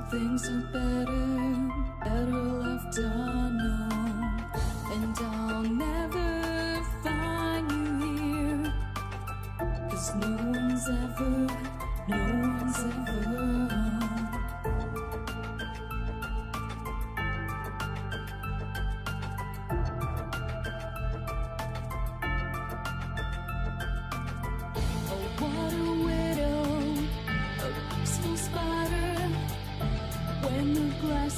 things are better left unknown. And I'll never find you here, 'cause no one's ever home.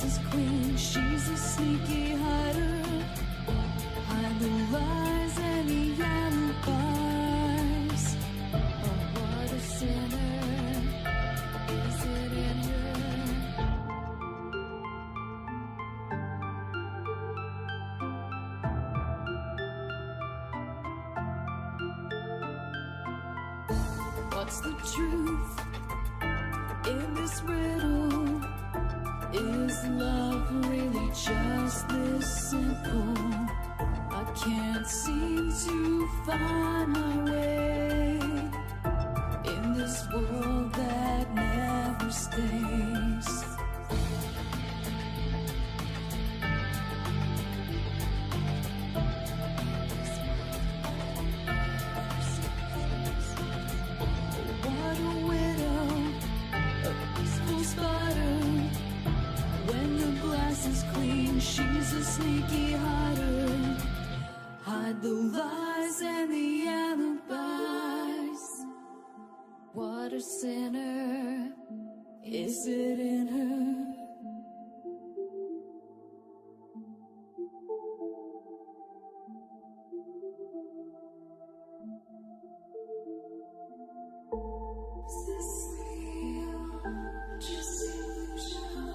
Is clean, she's a sneaky hider. Hide the lies and the alibis. Oh, what a sinner is it in her? What's the truth in this riddle? Is love really just this simple? I can't seem to find my way in this world that never stays. What a widow, a peaceful spider. When the glass is clean, she's a sneaky hider. Hide the lies and the alibis. What a sinner is it in her? Is this real? Just illusion?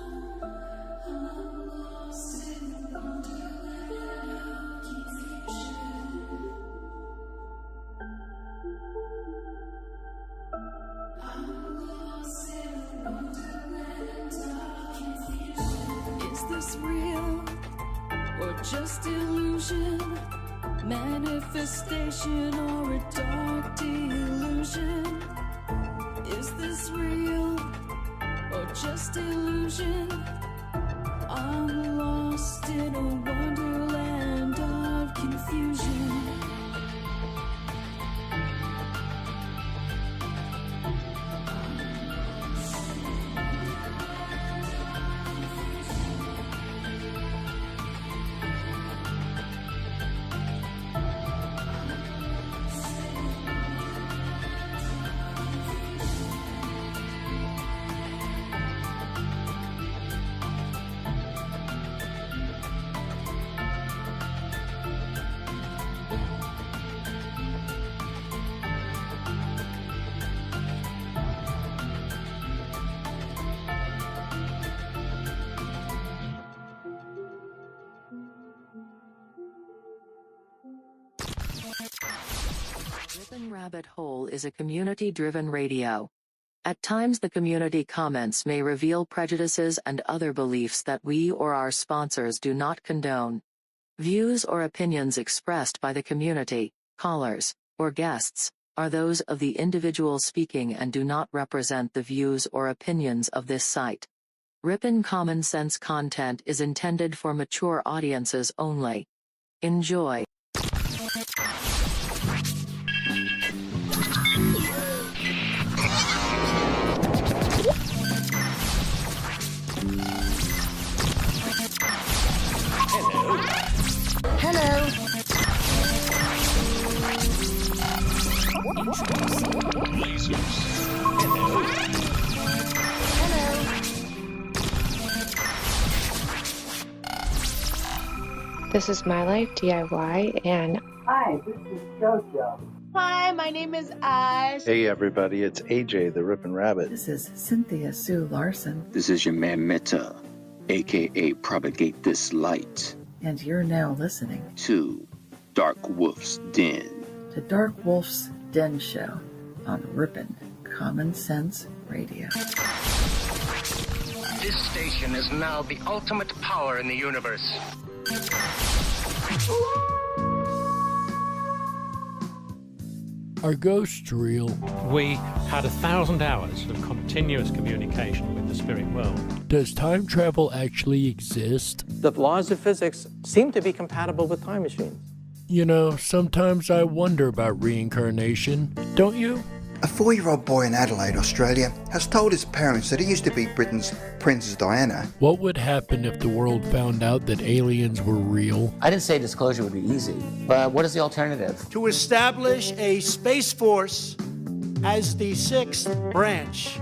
I'm lost in wonderland of confusion. I'm lost in wonderland of confusion. Is this real or just illusion? Manifestation or a dark delusion? Is this real or just illusion? I'm lost in a wonderland of confusion. Rip'n Rabbit Hole is a community-driven radio. At times the community comments may reveal prejudices and other beliefs that we or our sponsors do not condone. Views or opinions expressed by the community, callers, or guests, are those of the individual speaking and do not represent the views or opinions of this site. Rip'n Common Sense content is intended for mature audiences only. Enjoy. Hello. Lasers. Hello. This is My Life DIY, and hi, this is JoJo. Hi, my name is Ash. Hey everybody, it's AJ the Rip'n Rabbit. This is Cynthia Sue Larson. This is your man Meta, aka Propagate This Light. And you're now listening to Darkwolf's Den. The Darkwolf's Den Show on Rip'n Common Sense Radio. This station is now the ultimate power in the universe. Are ghosts real? We had 1,000 hours of continuous communication with the spirit world. Does time travel actually exist? The laws of physics seem to be compatible with time machines. You know, sometimes I wonder about reincarnation, don't you? A 4-year-old boy in Adelaide, Australia, has told his parents that he used to be Britain's Princess Diana. What would happen if the world found out that aliens were real? I didn't say disclosure would be easy, but what is the alternative? To establish a space force as the 6th branch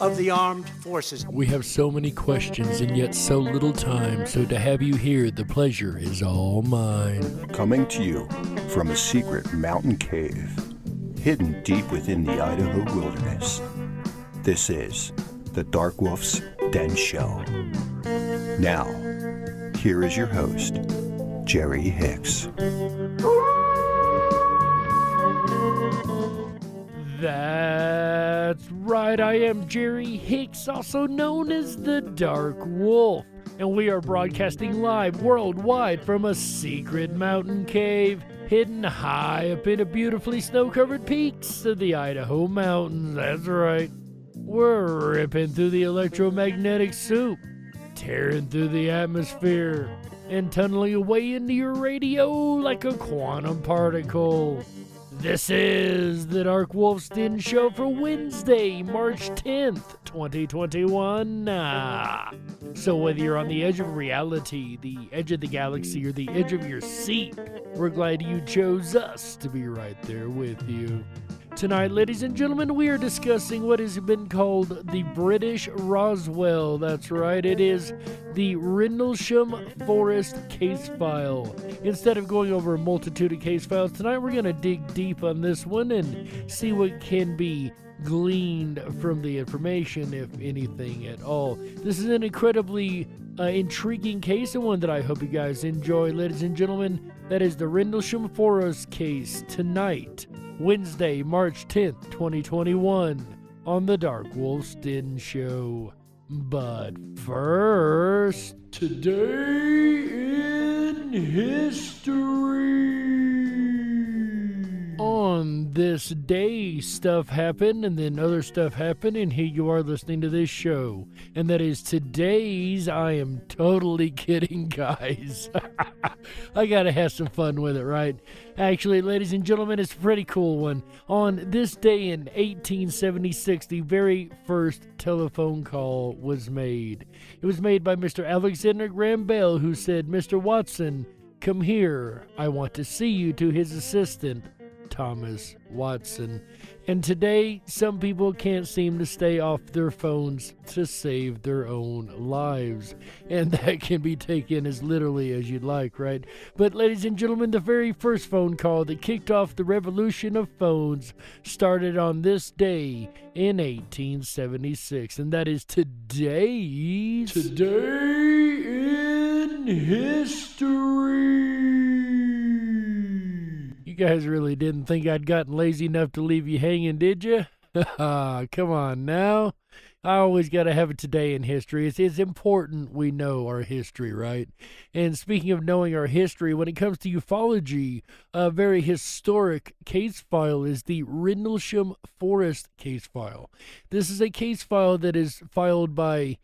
of the armed forces. We have so many questions and yet so little time, so to have you here, the pleasure is all mine. Coming to you from a secret mountain cave, hidden deep within the Idaho wilderness. This is the DarkWolf's Den Show. Now, here is your host, Jerry Hicks. That's right, I am Jerry Hicks, also known as the Dark Wolf, and we are broadcasting live worldwide from a secret mountain cave hidden high up in the beautifully snow-covered peaks of the Idaho mountains. That's right. We're ripping through the electromagnetic soup, tearing through the atmosphere, and tunneling away into your radio like a quantum particle. This is the DarkWolf's Den Show for Wednesday, March 10th, 2021. So whether you're on the edge of reality, the edge of the galaxy, or the edge of your seat, we're glad you chose us to be right there with you. Tonight, ladies and gentlemen, we are discussing what has been called the British Roswell. That's right, it is the Rendlesham Forest case file. Instead of going over a multitude of case files, tonight we're going to dig deep on this one and see what can be gleaned from the information, if anything at all. This is an incredibly intriguing case, and one that I hope you guys enjoy, ladies and gentlemen. That is the Rindelsham Forest case tonight, Wednesday, March 10th, 2021, on the DarkWolf's Den Show. But first, today in history. On this day, stuff happened, and then other stuff happened, and here you are listening to this show. And that is today's, I am totally kidding, guys. I gotta have some fun with it, right? Actually, ladies and gentlemen, it's a pretty cool one. On this day in 1876, the very first telephone call was made. It was made by Mr. Alexander Graham Bell, who said, "Mr. Watson, come here. I want to see you," to his assistant, Thomas Watson. And today, some people can't seem to stay off their phones to save their own lives. And that can be taken as literally as you'd like, right? But ladies and gentlemen, the very first phone call that kicked off the revolution of phones started on this day in 1876. And that is Today in history. You guys really didn't think I'd gotten lazy enough to leave you hanging, did you? Come on now. I always got to have a today in history. It's important we know our history, right? And speaking of knowing our history, when it comes to ufology, a very historic case file is the Rindelsham Forest case file. This is a case file that is filed by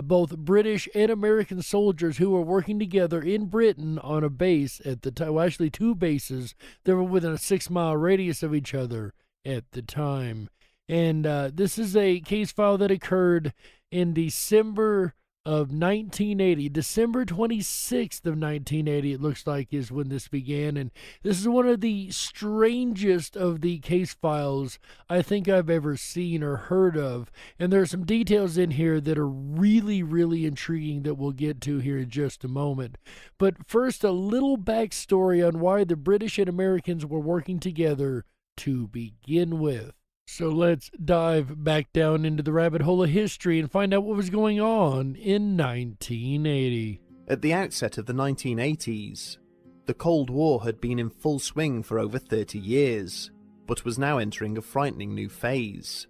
both British and American soldiers who were working together in Britain on a base at the time. Well, actually, two bases that were within a 6-mile radius of each other at the time. And this is a case file that occurred in December of 1980. December 26th of 1980, it looks like, is when this began. And this is one of the strangest of the case files I think I've ever seen or heard of. And there are some details in here that are really, really intriguing that we'll get to here in just a moment. But first, a little backstory on why the British and Americans were working together to begin with. So let's dive back down into the rabbit hole of history and find out what was going on in 1980. At the outset of the 1980s, the Cold War had been in full swing for over 30 years, but was now entering a frightening new phase.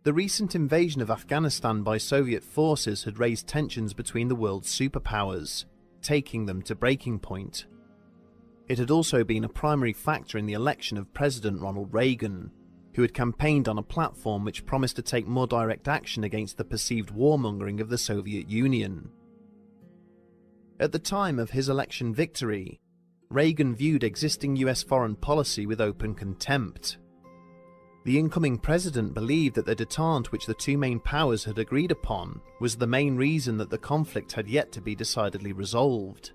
The recent invasion of Afghanistan by Soviet forces had raised tensions between the world's superpowers, taking them to breaking point. It had also been a primary factor in the election of President Ronald Reagan, who had campaigned on a platform which promised to take more direct action against the perceived warmongering of the Soviet Union. At the time of his election victory, Reagan viewed existing US foreign policy with open contempt. The incoming president believed that the détente which the two main powers had agreed upon was the main reason that the conflict had yet to be decidedly resolved.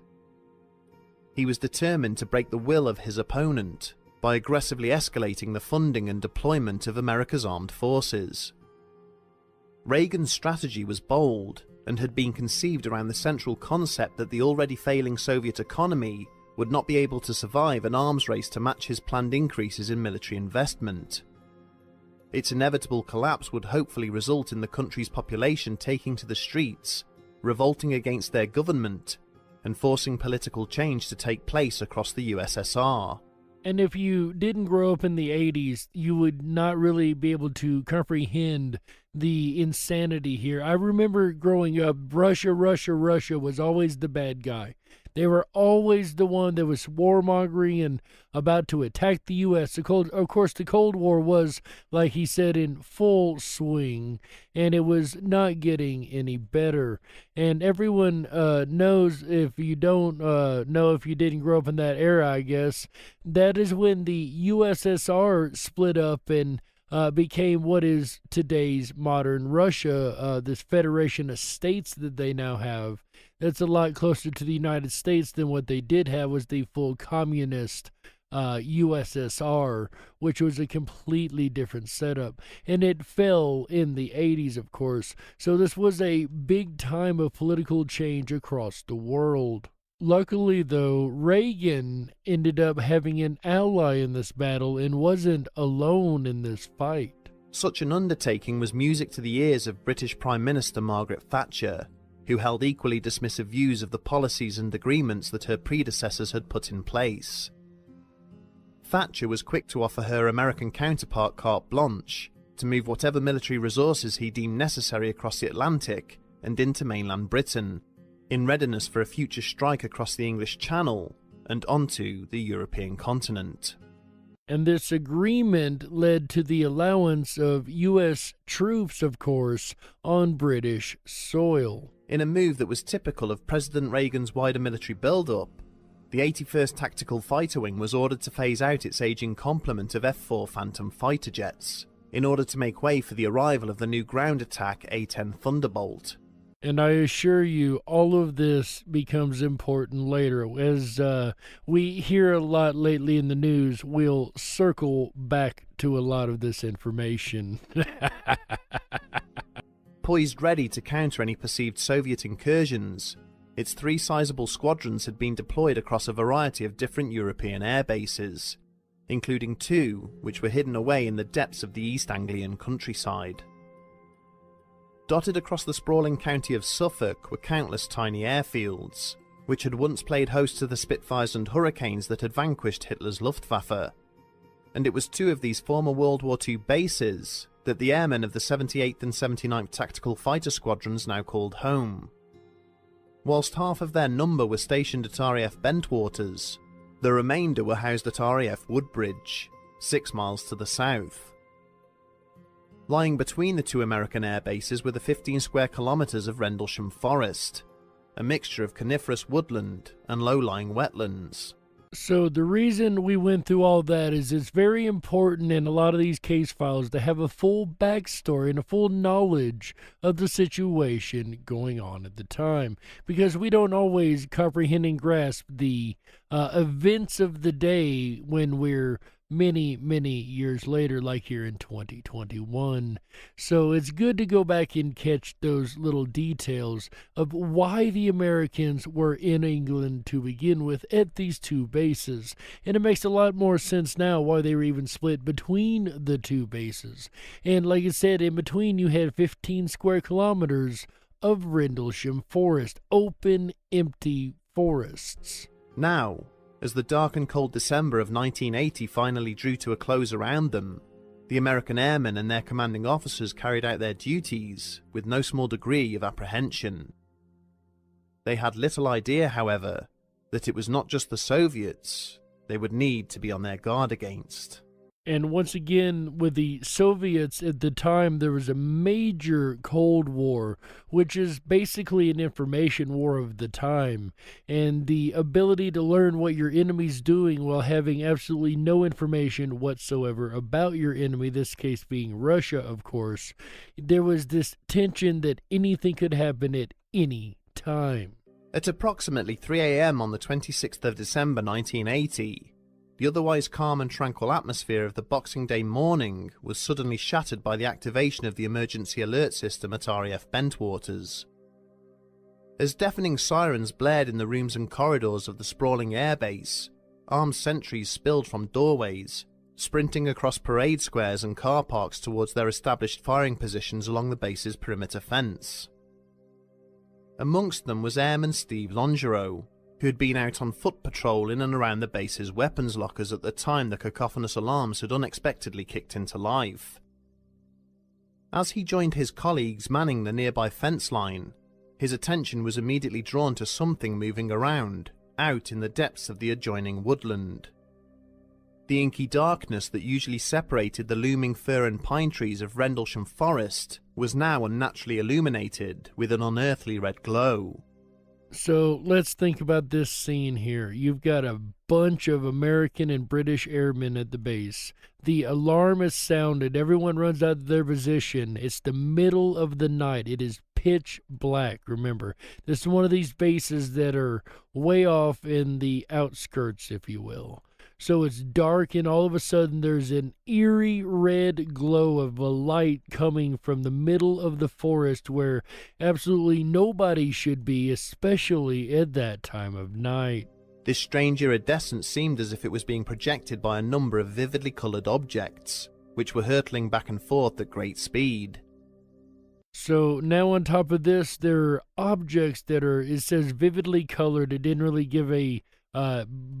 He was determined to break the will of his opponent by aggressively escalating the funding and deployment of America's armed forces. Reagan's strategy was bold and had been conceived around the central concept that the already failing Soviet economy would not be able to survive an arms race to match his planned increases in military investment. Its inevitable collapse would hopefully result in the country's population taking to the streets, revolting against their government, and forcing political change to take place across the USSR. And if you didn't grow up in the 80s, you would not really be able to comprehend the insanity here. I remember growing up, Russia was always the bad guy. They were always the one that was warmongering and about to attack the U.S. Of course, the Cold War was, like he said, in full swing, and it was not getting any better. And everyone knows, if you don't know, if you didn't grow up in that era, I guess, that is when the USSR split up and became what is today's modern Russia, this federation of states that they now have. That's a lot closer to the United States than what they did have was the full communist USSR, which was a completely different setup. And it fell in the 80s, of course. So this was a big time of political change across the world. Luckily, though, Reagan ended up having an ally in this battle and wasn't alone in this fight. Such an undertaking was music to the ears of British Prime Minister Margaret Thatcher, who held equally dismissive views of the policies and agreements that her predecessors had put in place. Thatcher was quick to offer her American counterpart carte blanche to move whatever military resources he deemed necessary across the Atlantic and into mainland Britain, in readiness for a future strike across the English Channel and onto the European continent. And this agreement led to the allowance of U.S. troops, of course, on British soil. In a move that was typical of President Reagan's wider military build-up, the 81st Tactical Fighter Wing was ordered to phase out its aging complement of F-4 Phantom fighter jets in order to make way for the arrival of the new ground attack A-10 Thunderbolt. And I assure you, all of this becomes important later. As we hear a lot lately in the news, we'll circle back to a lot of this information. Poised ready to counter any perceived Soviet incursions, its 3 sizable squadrons had been deployed across a variety of different European air bases, including 2 which were hidden away in the depths of the East Anglian countryside. Dotted across the sprawling county of Suffolk were countless tiny airfields, which had once played host to the Spitfires and Hurricanes that had vanquished Hitler's Luftwaffe. And it was 2 of these former World War II bases that the airmen of the 78th and 79th Tactical Fighter Squadrons now called home. Whilst half of their number were stationed at RAF Bentwaters, the remainder were housed at RAF Woodbridge, 6 miles to the south. Lying between the 2 American air bases were the 15 square kilometers of Rendlesham Forest, a mixture of coniferous woodland and low-lying wetlands. So the reason we went through all that is it's very important in a lot of these case files to have a full backstory and a full knowledge of the situation going on at the time, because we don't always comprehend and grasp the events of the day when we're many years later, like here in 2021. So it's good to go back and catch those little details of why the Americans were in England to begin with at these 2 bases. And it makes a lot more sense now why they were even split between the 2 bases. And like I said, in between you had 15 square kilometers of Rindelsham forest, open, empty forests. Now, as the dark and cold December of 1980 finally drew to a close around them, the American airmen and their commanding officers carried out their duties with no small degree of apprehension. They had little idea, however, that it was not just the Soviets, they would need to be on their guard against. And once again, with the Soviets at the time, there was a major Cold War, which is basically an information war of the time. And the ability to learn what your enemy's doing while having absolutely no information whatsoever about your enemy, this case being Russia, of course, there was this tension that anything could happen at any time. At approximately 3 a.m. on the 26th of December 1980, the otherwise calm and tranquil atmosphere of the Boxing Day morning was suddenly shattered by the activation of the emergency alert system at RAF Bentwaters. As deafening sirens blared in the rooms and corridors of the sprawling airbase, armed sentries spilled from doorways, sprinting across parade squares and car parks towards their established firing positions along the base's perimeter fence. Amongst them was Airman Steve Longereau, who had been out on foot patrol in and around the base's weapons lockers at the time the cacophonous alarms had unexpectedly kicked into life. As he joined his colleagues manning the nearby fence line, his attention was immediately drawn to something moving around, out in the depths of the adjoining woodland. The inky darkness that usually separated the looming fir and pine trees of Rendlesham Forest was now unnaturally illuminated with an unearthly red glow. So let's think about this scene here. You've got a bunch of American and British airmen at the base. The alarm is sounded. Everyone runs out of their position. It's the middle of the night. It is pitch black. Remember, this is one of these bases that are way off in the outskirts, if you will. So it's dark, and all of a sudden there's an eerie red glow of a light coming from the middle of the forest where absolutely nobody should be, especially at that time of night. This strange iridescence seemed as if it was being projected by a number of vividly coloured objects, which were hurtling back and forth at great speed. So now on top of this, there are objects that are, it says vividly colored. It didn't really give a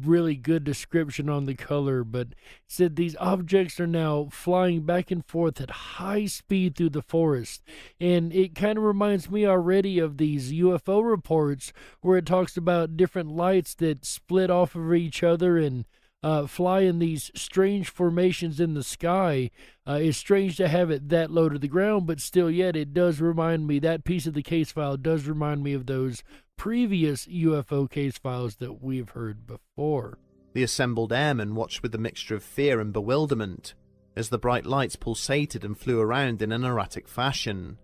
really good description on the color, but said these objects are now flying back and forth at high speed through the forest. And it kind of reminds me already of these UFO reports where it talks about different lights that split off of each other and fly in these strange formations in the sky. It's strange to have it that low to the ground, but still yet it does remind me, that piece of the case file does remind me of those previous UFO case files that we've heard before. The assembled airmen watched with a mixture of fear and bewilderment as the bright lights pulsated and flew around in an erratic fashion.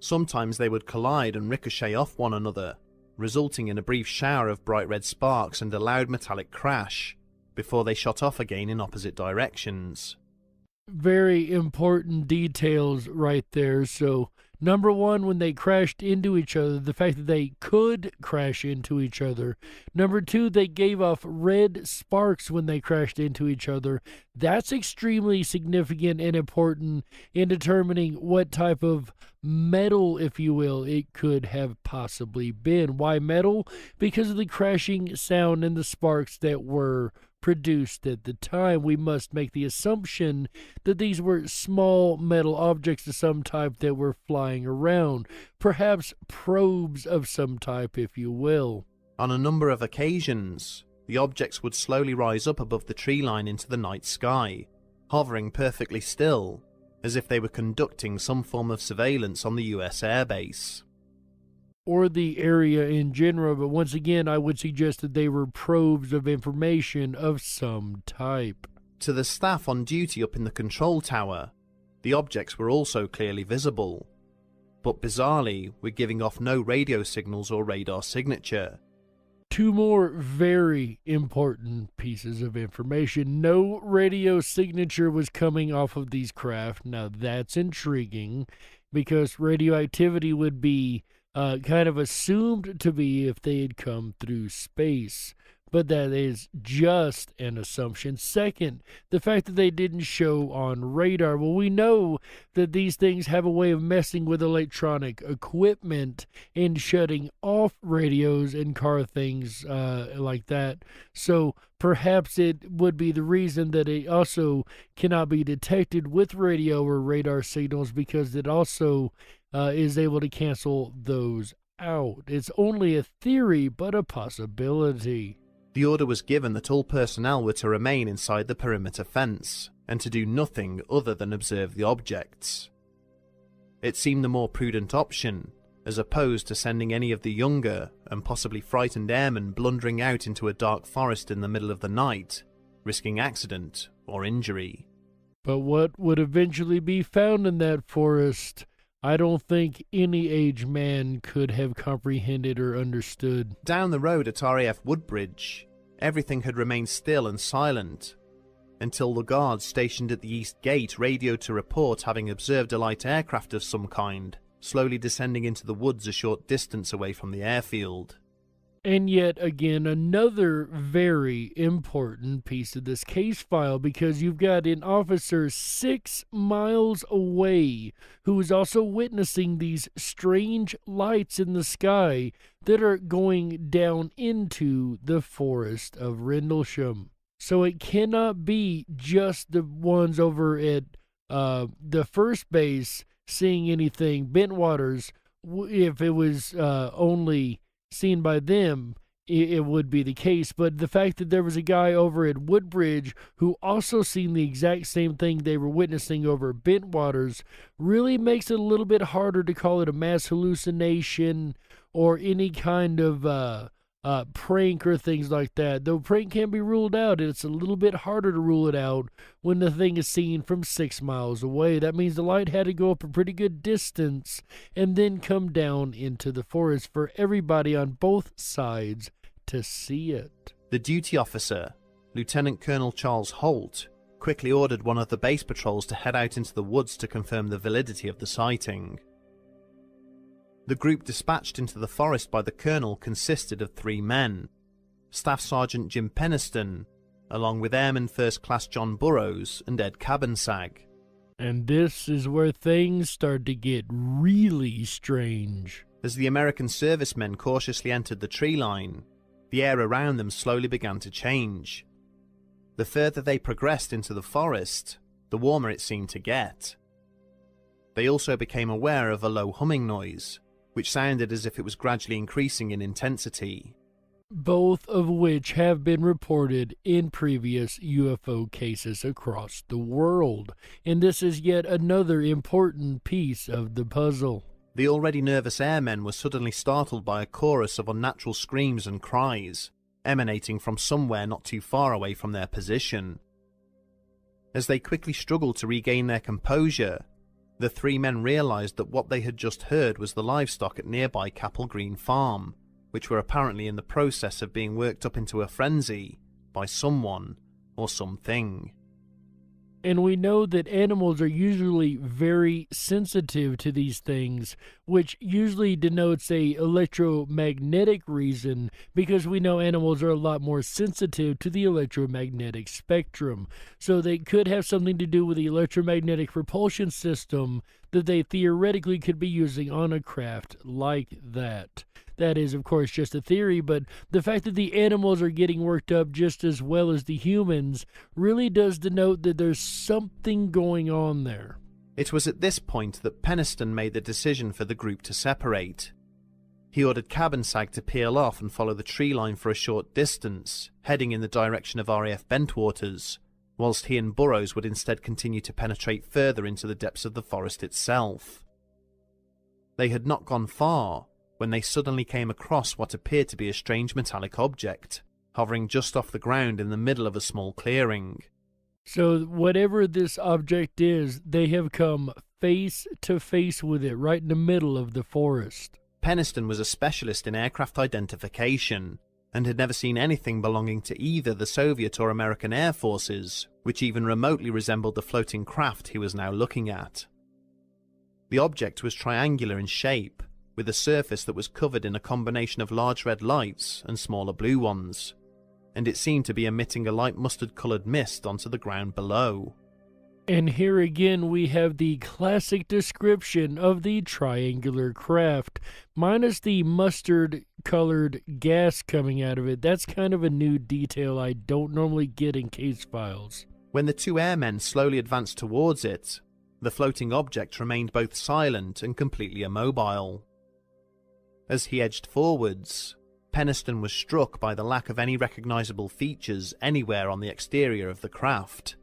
Sometimes they would collide and ricochet off one another, resulting in a brief shower of bright red sparks and a loud metallic crash, before they shot off again in opposite directions. Very important details right there. So, number one, when they crashed into each other, the fact that they could crash into each other. Number two, they gave off red sparks when they crashed into each other. That's extremely significant and important in determining what type of metal, if you will, it could have possibly been. Why metal? Because of the crashing sound and the sparks that were produced at the time. We must make the assumption that these were small metal objects of some type that were flying around, perhaps probes of some type, if you will. On a number of occasions, the objects would slowly rise up above the tree line into the night sky, hovering perfectly still, as if they were conducting some form of surveillance on the US airbase. Or the area in general, but once again, I would suggest that they were probes of information of some type. To the staff on duty up in the control tower, the objects were also clearly visible, but bizarrely were giving off no radio signals or radar signature. Two more very important pieces of information. No radio signature was coming off of these craft. Now that's intriguing, because radioactivity would be kind of assumed to be if they had come through space. But that is just an assumption. Second, the fact that they didn't show on radar. Well, we know that these things have a way of messing with electronic equipment and shutting off radios and car things like that. So perhaps it would be the reason that it also cannot be detected with radio or radar signals, because it also is able to cancel those out. It's only a theory, but a possibility. The order was given that all personnel were to remain inside the perimeter fence, and to do nothing other than observe the objects. It seemed the more prudent option, as opposed to sending any of the younger and possibly frightened airmen blundering out into a dark forest in the middle of the night, risking accident or injury. But what would eventually be found in that forest, I don't think any aged man could have comprehended or understood. Down the road at RAF Woodbridge, everything had remained still and silent, until the guards stationed at the east gate radioed to report having observed a light aircraft of some kind, slowly descending into the woods a short distance away from the airfield. And yet again, another very important piece of this case file, because you've got an officer 6 miles away who is also witnessing these strange lights in the sky that are going down into the forest of Rendlesham. So it cannot be just the ones over at the first base seeing anything. Bentwaters, if it was only seen by them, it would be the case. But the fact that there was a guy over at Woodbridge who also seen the exact same thing they were witnessing over at Bentwaters really makes it a little bit harder to call it a mass hallucination or any kind of prank or things like that. Though prank can be ruled out, it's a little bit harder to rule it out when the thing is seen from 6 miles away. That means the light had to go up a pretty good distance and then come down into the forest for everybody on both sides to see it. The duty officer, Lieutenant Colonel Charles Holt, quickly ordered one of the base patrols to head out into the woods to confirm the validity of the sighting. The group dispatched into the forest by the colonel consisted of 3 men: Staff Sergeant Jim Penniston, along with Airman First Class John Burrows and Ed Cabansag. And this is where things start to get really strange. As the American servicemen cautiously entered the tree line, the air around them slowly began to change. The further they progressed into the forest, the warmer it seemed to get. They also became aware of a low humming noise, which sounded as if it was gradually increasing in intensity. Both of which have been reported in previous UFO cases across the world. And this is yet another important piece of the puzzle. The already nervous airmen were suddenly startled by a chorus of unnatural screams and cries, emanating from somewhere not too far away from their position. As they quickly struggled to regain their composure, the 3 men realized that what they had just heard was the livestock at nearby Capel Green Farm, which were apparently in the process of being worked up into a frenzy by someone or something. And we know that animals are usually very sensitive to these things, which usually denotes a electromagnetic reason, because we know animals are a lot more sensitive to the electromagnetic spectrum. So they could have something to do with the electromagnetic propulsion system that they theoretically could be using on a craft like that. That is, of course, just a theory, but the fact that the animals are getting worked up just as well as the humans really does denote that there's something going on there. It was at this point that Penniston made the decision for the group to separate. He ordered Cabansag to peel off and follow the tree line for a short distance, heading in the direction of RAF Bentwaters, whilst he and Burrows would instead continue to penetrate further into the depths of the forest itself. They had not gone far when they suddenly came across what appeared to be a strange metallic object, hovering just off the ground in the middle of a small clearing. So whatever this object is, they have come face to face with it right in the middle of the forest. Penniston was a specialist in aircraft identification, and had never seen anything belonging to either the Soviet or American air forces, which even remotely resembled the floating craft he was now looking at. The object was triangular in shape, with a surface that was covered in a combination of large red lights and smaller blue ones, and it seemed to be emitting a light mustard-coloured mist onto the ground below. And here again we have the classic description of the triangular craft, minus the mustard-colored gas coming out of it. That's kind of a new detail I don't normally get in case files. When the 2 airmen slowly advanced towards it, the floating object remained both silent and completely immobile. As he edged forwards, Penniston was struck by the lack of any recognizable features anywhere on the exterior of the craft.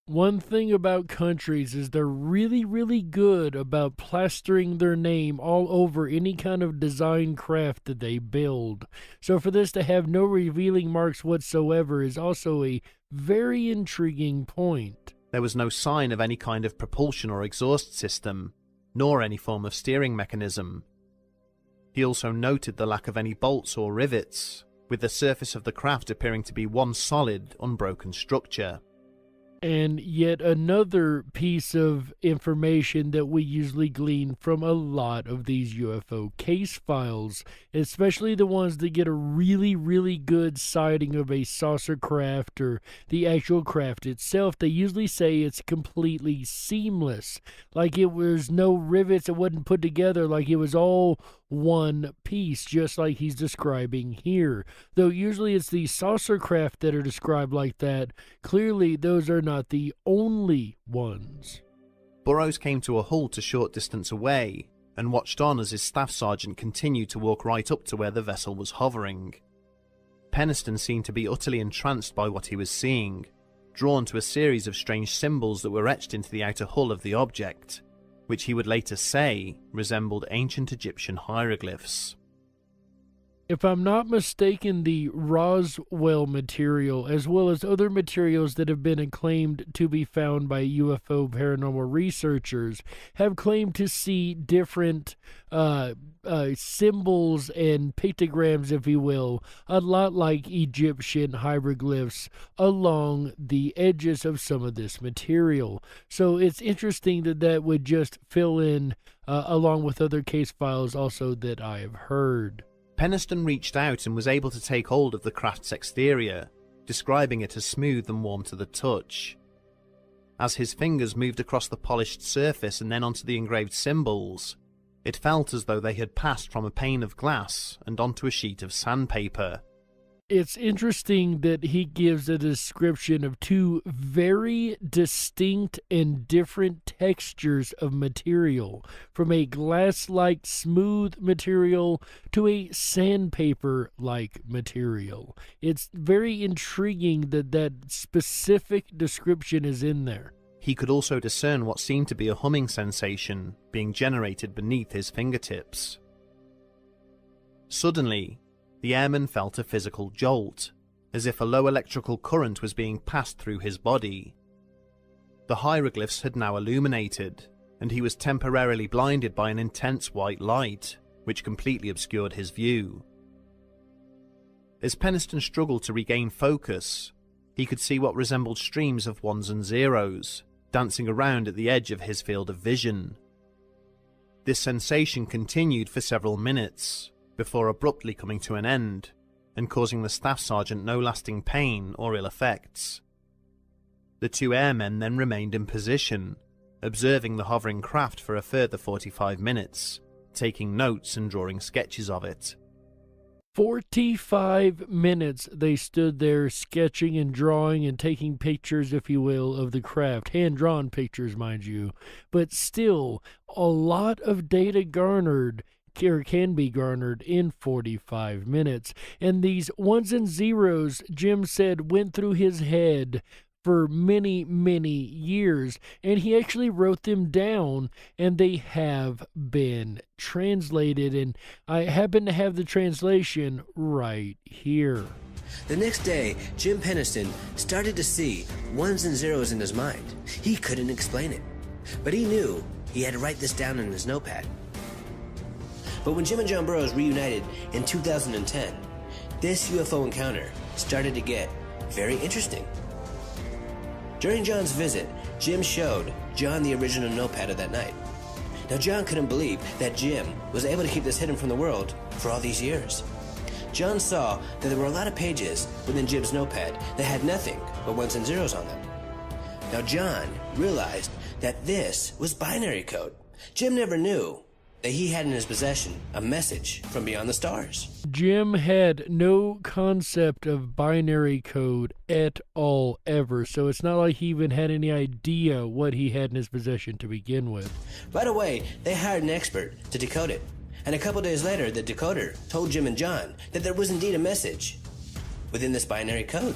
One thing about countries is they're really, really good about plastering their name all over any kind of design craft that they build. So for this to have no revealing marks whatsoever is also a very intriguing point. There was no sign of any kind of propulsion or exhaust system, nor any form of steering mechanism. He also noted the lack of any bolts or rivets, with the surface of the craft appearing to be one solid, unbroken structure. And yet another piece of information that we usually glean from a lot of these UFO case files, especially the ones that get a really, really good sighting of a saucer craft or the actual craft itself, they usually say it's completely seamless. Like it was no rivets, it wasn't put together, like it was all one piece, just like he's describing here. Though usually it's the saucer craft that are described like that. Clearly those are not the only ones. Burroughs came to a halt a short distance away and watched on as his staff sergeant continued to walk right up to where the vessel was hovering. Penniston seemed to be utterly entranced by what he was seeing, drawn to a series of strange symbols that were etched into the outer hull of the object, which he would later say resembled ancient Egyptian hieroglyphs. If I'm not mistaken, the Roswell material, as well as other materials that have been acclaimed to be found by UFO paranormal researchers, have claimed to see different symbols and pictograms, if you will, a lot like Egyptian hieroglyphs along the edges of some of this material. So it's interesting that that would just fill in along with other case files also that I have heard. Penniston reached out and was able to take hold of the craft's exterior, describing it as smooth and warm to the touch. As his fingers moved across the polished surface and then onto the engraved symbols, it felt as though they had passed from a pane of glass and onto a sheet of sandpaper. It's interesting that he gives a description of two very distinct and different textures of material, from a glass-like smooth material to a sandpaper-like material. It's very intriguing that that specific description is in there. He could also discern what seemed to be a humming sensation being generated beneath his fingertips. Suddenly, the airman felt a physical jolt, as if a low electrical current was being passed through his body. The hieroglyphs had now illuminated, and he was temporarily blinded by an intense white light, which completely obscured his view. As Penniston struggled to regain focus, he could see what resembled streams of ones and zeros, dancing around at the edge of his field of vision. This sensation continued for several minutes, before abruptly coming to an end, and causing the staff sergeant no lasting pain or ill effects. The two airmen then remained in position, observing the hovering craft for a further 45 minutes, taking notes and drawing sketches of it. 45 minutes they stood there sketching and drawing and taking pictures, if you will, of the craft. Hand-drawn pictures, mind you. But still, a lot of data garnered, or can be garnered, in 45 minutes. And these ones and zeros, Jim said, went through his head for many, many years, and he actually wrote them down, and they have been translated, and I happen to have the translation right here. The next day, Jim Penniston started to see ones and zeros in his mind. He couldn't explain it, but he knew he had to write this down in his notepad. But when Jim and John Burroughs reunited in 2010, this UFO encounter started to get very interesting. During John's visit, Jim showed John the original notepad of that night. Now, John couldn't believe that Jim was able to keep this hidden from the world for all these years. John saw that there were a lot of pages within Jim's notepad that had nothing but ones and zeros on them. Now, John realized that this was binary code. Jim never knew that he had in his possession a message from beyond the stars. Jim had no concept of binary code at all, ever, so it's not like he even had any idea what he had in his possession to begin with. Right away, they hired an expert to decode it. And a couple days later, the decoder told Jim and John that there was indeed a message within this binary code.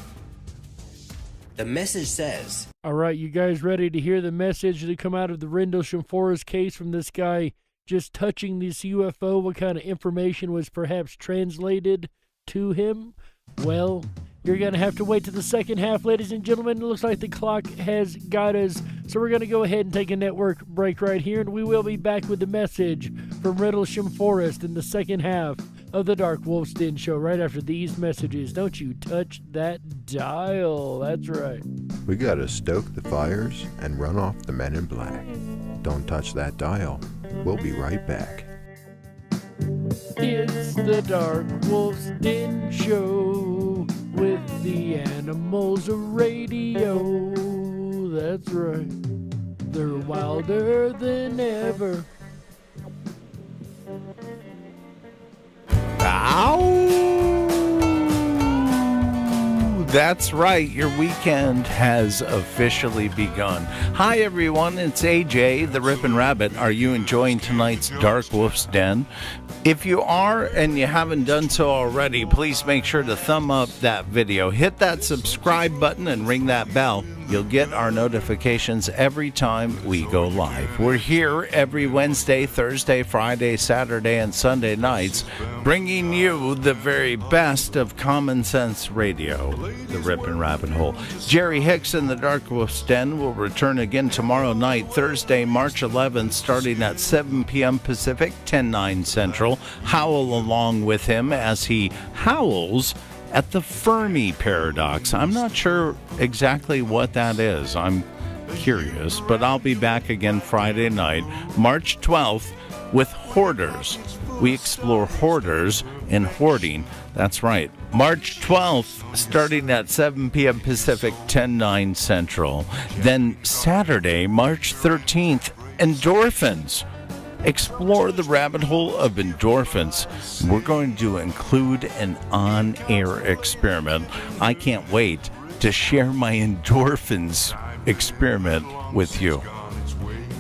The message says... All right, you guys ready to hear the message that come out of the Rendlesham Forest case from this guy just touching this UFO? What kind of information was perhaps translated to him? Well, you're going to have to wait to the second half, ladies and gentlemen. It looks like the clock has got us. So we're going to go ahead and take a network break right here, and we will be back with the message from Rindelsham Forest in the second half of the DarkWolf's Den Show right after these messages. Don't you touch that dial. That's right. We got to stoke the fires and run off the men in black. Don't touch that dial. We'll be right back. It's the DarkWolf's Den Show with the Animals Radio. That's right. They're wilder than ever. Ow! That's right, your weekend has officially begun. Hi everyone, it's AJ, the Rippin' Rabbit. Are you enjoying tonight's DarkWolf's Den? If you are and you haven't done so already, please make sure to thumb up that video. Hit that subscribe button and ring that bell. You'll get our notifications every time we go live. We're here every Wednesday, Thursday, Friday, Saturday, and Sunday nights, bringing you the very best of common sense radio, the Rippin' Rabbit Hole. Jerry Hicks and the DarkWolf's Den will return again tomorrow night, Thursday, March 11th, starting at 7 p.m. Pacific, 10/9 Central. Howl along with him as he howls at the Fermi Paradox. I'm not sure exactly what that is. I'm curious, but I'll be back again Friday night, March 12th, with Hoarders. We explore hoarders and hoarding. That's right. March 12th, starting at 7 p.m. Pacific, 10/9 Central. Then Saturday, March 13th, endorphins. Explore the rabbit hole of endorphins. We're going to include an on-air experiment. I can't wait to share my endorphins experiment with you.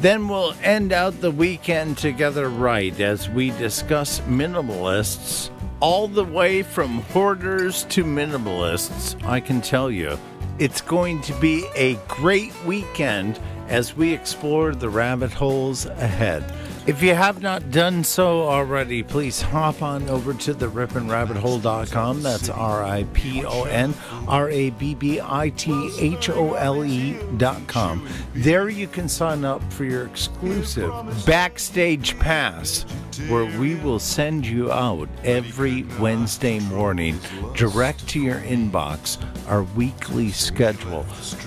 Then we'll end out the weekend together right as we discuss minimalists, all the way from hoarders to minimalists. I can tell you, it's going to be a great weekend as we explore the rabbit holes ahead. If you have not done so already, please hop on over to the rippinrabbithole.com. That's RIPONRABBITHOLE.com. There you can sign up for your exclusive backstage pass, where we will send you out every Wednesday morning, direct to your inbox, our weekly schedule.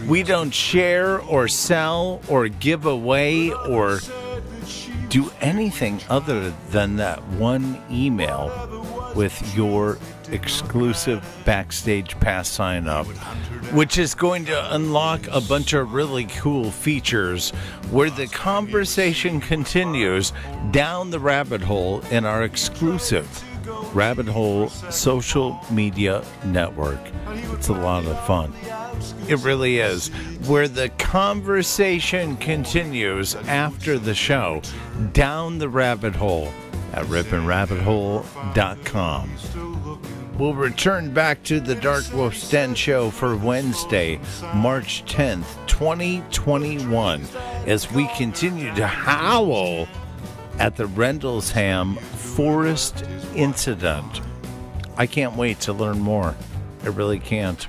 We don't share or sell or give away or do anything other than that one email with your exclusive backstage pass sign up, which is going to unlock a bunch of really cool features where the conversation continues down the rabbit hole in our exclusive Rabbit Hole social media network. It's a lot of fun. It really is. Where the conversation continues after the show, down the rabbit hole at rippinrabbithole.com. We'll return back to the DarkWolf's Den Show for Wednesday, March 10th, 2021, as we continue to howl at the Rendelsham Forest incident. I can't wait to learn more. I really can't.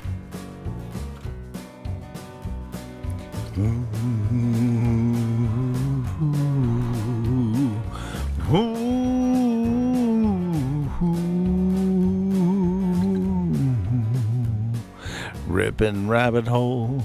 Rippin' Rabbit Hole.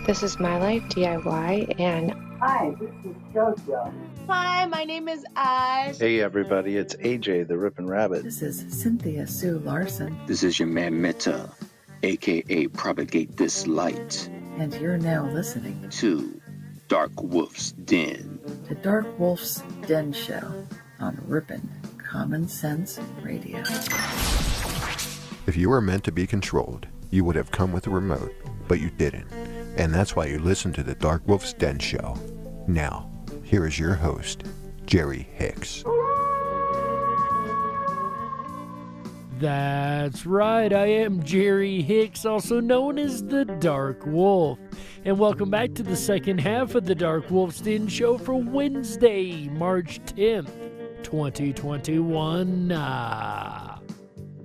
This is My Life DIY, and Hi, this is JoJo. Hi, my name is Oz. Hey everybody, it's AJ the Rippin' Rabbit. This is Cynthia Sue Larson. This is your man Meta, aka Propagate This Light. And you're now listening to DarkWolf's Den. The DarkWolf's Den Show on Rippin' Common Sense Radio. If you were meant to be controlled, you would have come with a remote, but you didn't. And that's why you listen to the DarkWolf's Den Show. Now, here is your host, Jerry Hicks. That's right, I am Jerry Hicks, also known as the Dark Wolf. And welcome back to the second half of the DarkWolf's Den Show for Wednesday, March 10th, 2021.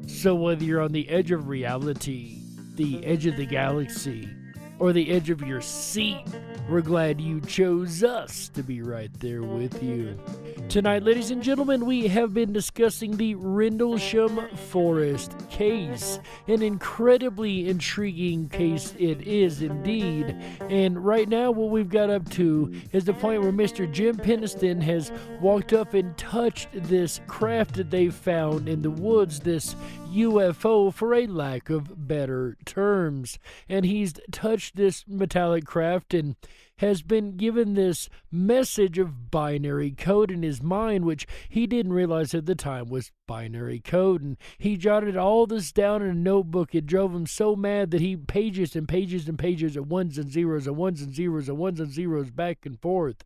So whether you're on the edge of reality, the edge of the galaxy, or the edge of your seat, we're glad you chose us to be right there with you. Tonight, ladies and gentlemen, we have been discussing the Rindelsham Forest case. An incredibly intriguing case it is indeed. And right now, what we've got up to is the point where Mr. Jim Peniston has walked up and touched this craft that they found in the woods, this UFO for a lack of better terms. And he's touched this metallic craft and has been given this message of binary code in his mind, which he didn't realize at the time was binary code. And he jotted all this down in a notebook. It drove him so mad that he pages and pages and pages of ones and zeros and ones and zeros and ones and zeros back and forth.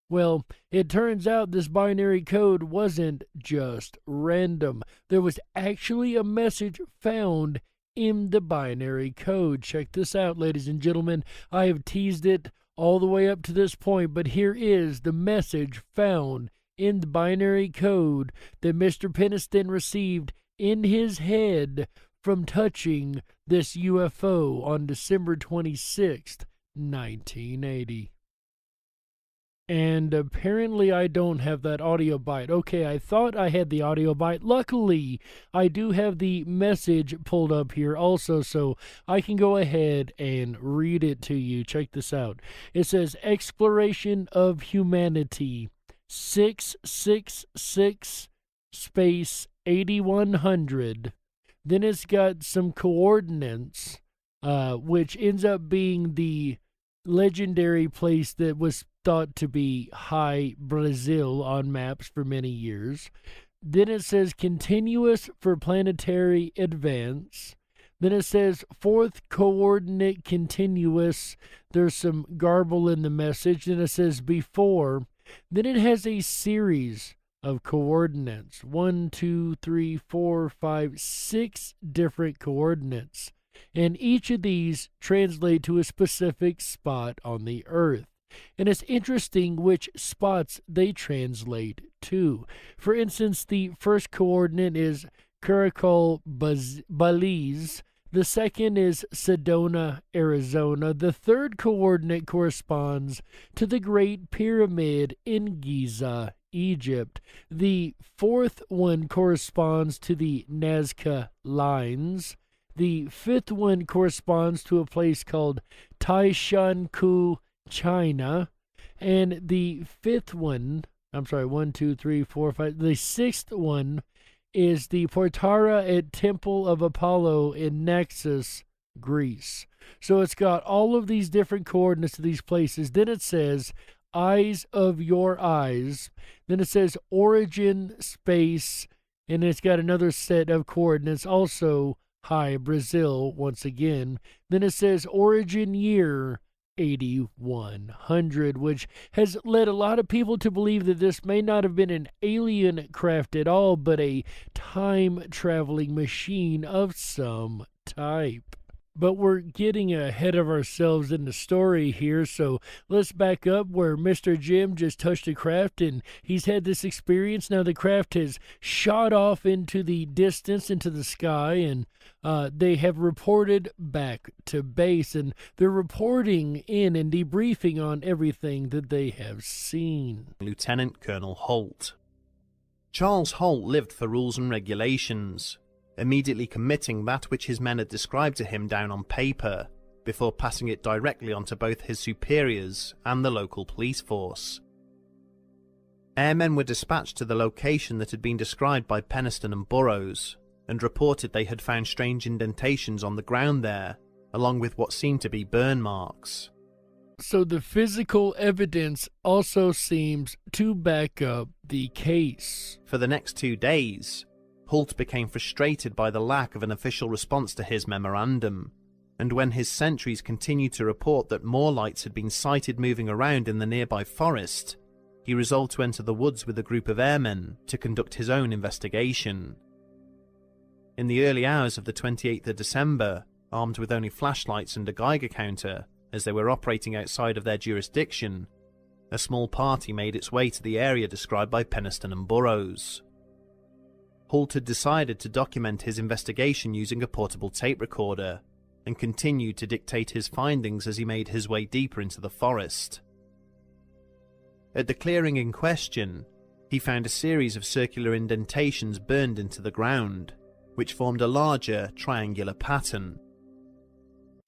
Well, it turns out this binary code wasn't just random. There was actually a message found in the binary code. Check this out, ladies and gentlemen. I have teased it all the way up to this point, but here is the message found in the binary code that Mr. Peniston received in his head from touching this UFO on December 26th, 1980. And apparently I don't have that audio bite. Okay, I thought I had the audio bite. Luckily, I do have the message pulled up here also, so I can go ahead and read it to you. Check this out. It says, Exploration of Humanity, 666 space 8100. Then it's got some coordinates, which ends up being the legendary place that was thought to be High Brazil on maps for many years. Then it says continuous for planetary advance. Then it says fourth coordinate continuous. There's some garble in the message. Then it says before. Then it has a series of coordinates. 1, 2, 3, 4, 5, 6 different coordinates. And each of these translate to a specific spot on the Earth. And it's interesting which spots they translate to. For instance, the first coordinate is Caracol, Belize. The second is Sedona, Arizona. The third coordinate corresponds to the Great Pyramid in Giza, Egypt. The fourth one corresponds to the Nazca Lines. The fifth one corresponds to a place called Taishanku, China. And the fifth one, 1, 2, 3, 4, 5. The sixth one is the Portara at Temple of Apollo in Naxos, Greece. So it's got all of these different coordinates to these places. Then it says eyes of your eyes. Then it says origin space. And it's got another set of coordinates, also High Brazil once again. Then it says origin year 8100, which has led a lot of people to believe that this may not have been an alien craft at all, but a time-traveling machine of some type. But we're getting ahead of ourselves in the story here, so let's back up where Mr. Jim just touched a craft and he's had this experience. Now the craft has shot off into the distance, into the sky, and they have reported back to base, and they're reporting in and debriefing on everything that they have seen. Lieutenant Colonel Holt. Charles Holt lived for rules and regulations, immediately committing that which his men had described to him down on paper. before passing it directly on to both his superiors and the local police force. Airmen were dispatched to the location that had been described by Penniston and Burrows, and reported they had found strange indentations on the ground there, along with what seemed to be burn marks. So the physical evidence also seems to back up the case. For the next 2 days, Holt became frustrated by the lack of an official response to his memorandum, and when his sentries continued to report that more lights had been sighted moving around in the nearby forest, he resolved to enter the woods with a group of airmen to conduct his own investigation. In the early hours of the 28th of December, armed with only flashlights and a Geiger counter, as they were operating outside of their jurisdiction, a small party made its way to the area described by Penniston and Burrows. Holt had decided to document his investigation using a portable tape recorder, and continued to dictate his findings as he made his way deeper into the forest. At the clearing in question, he found a series of circular indentations burned into the ground, which formed a larger, triangular pattern.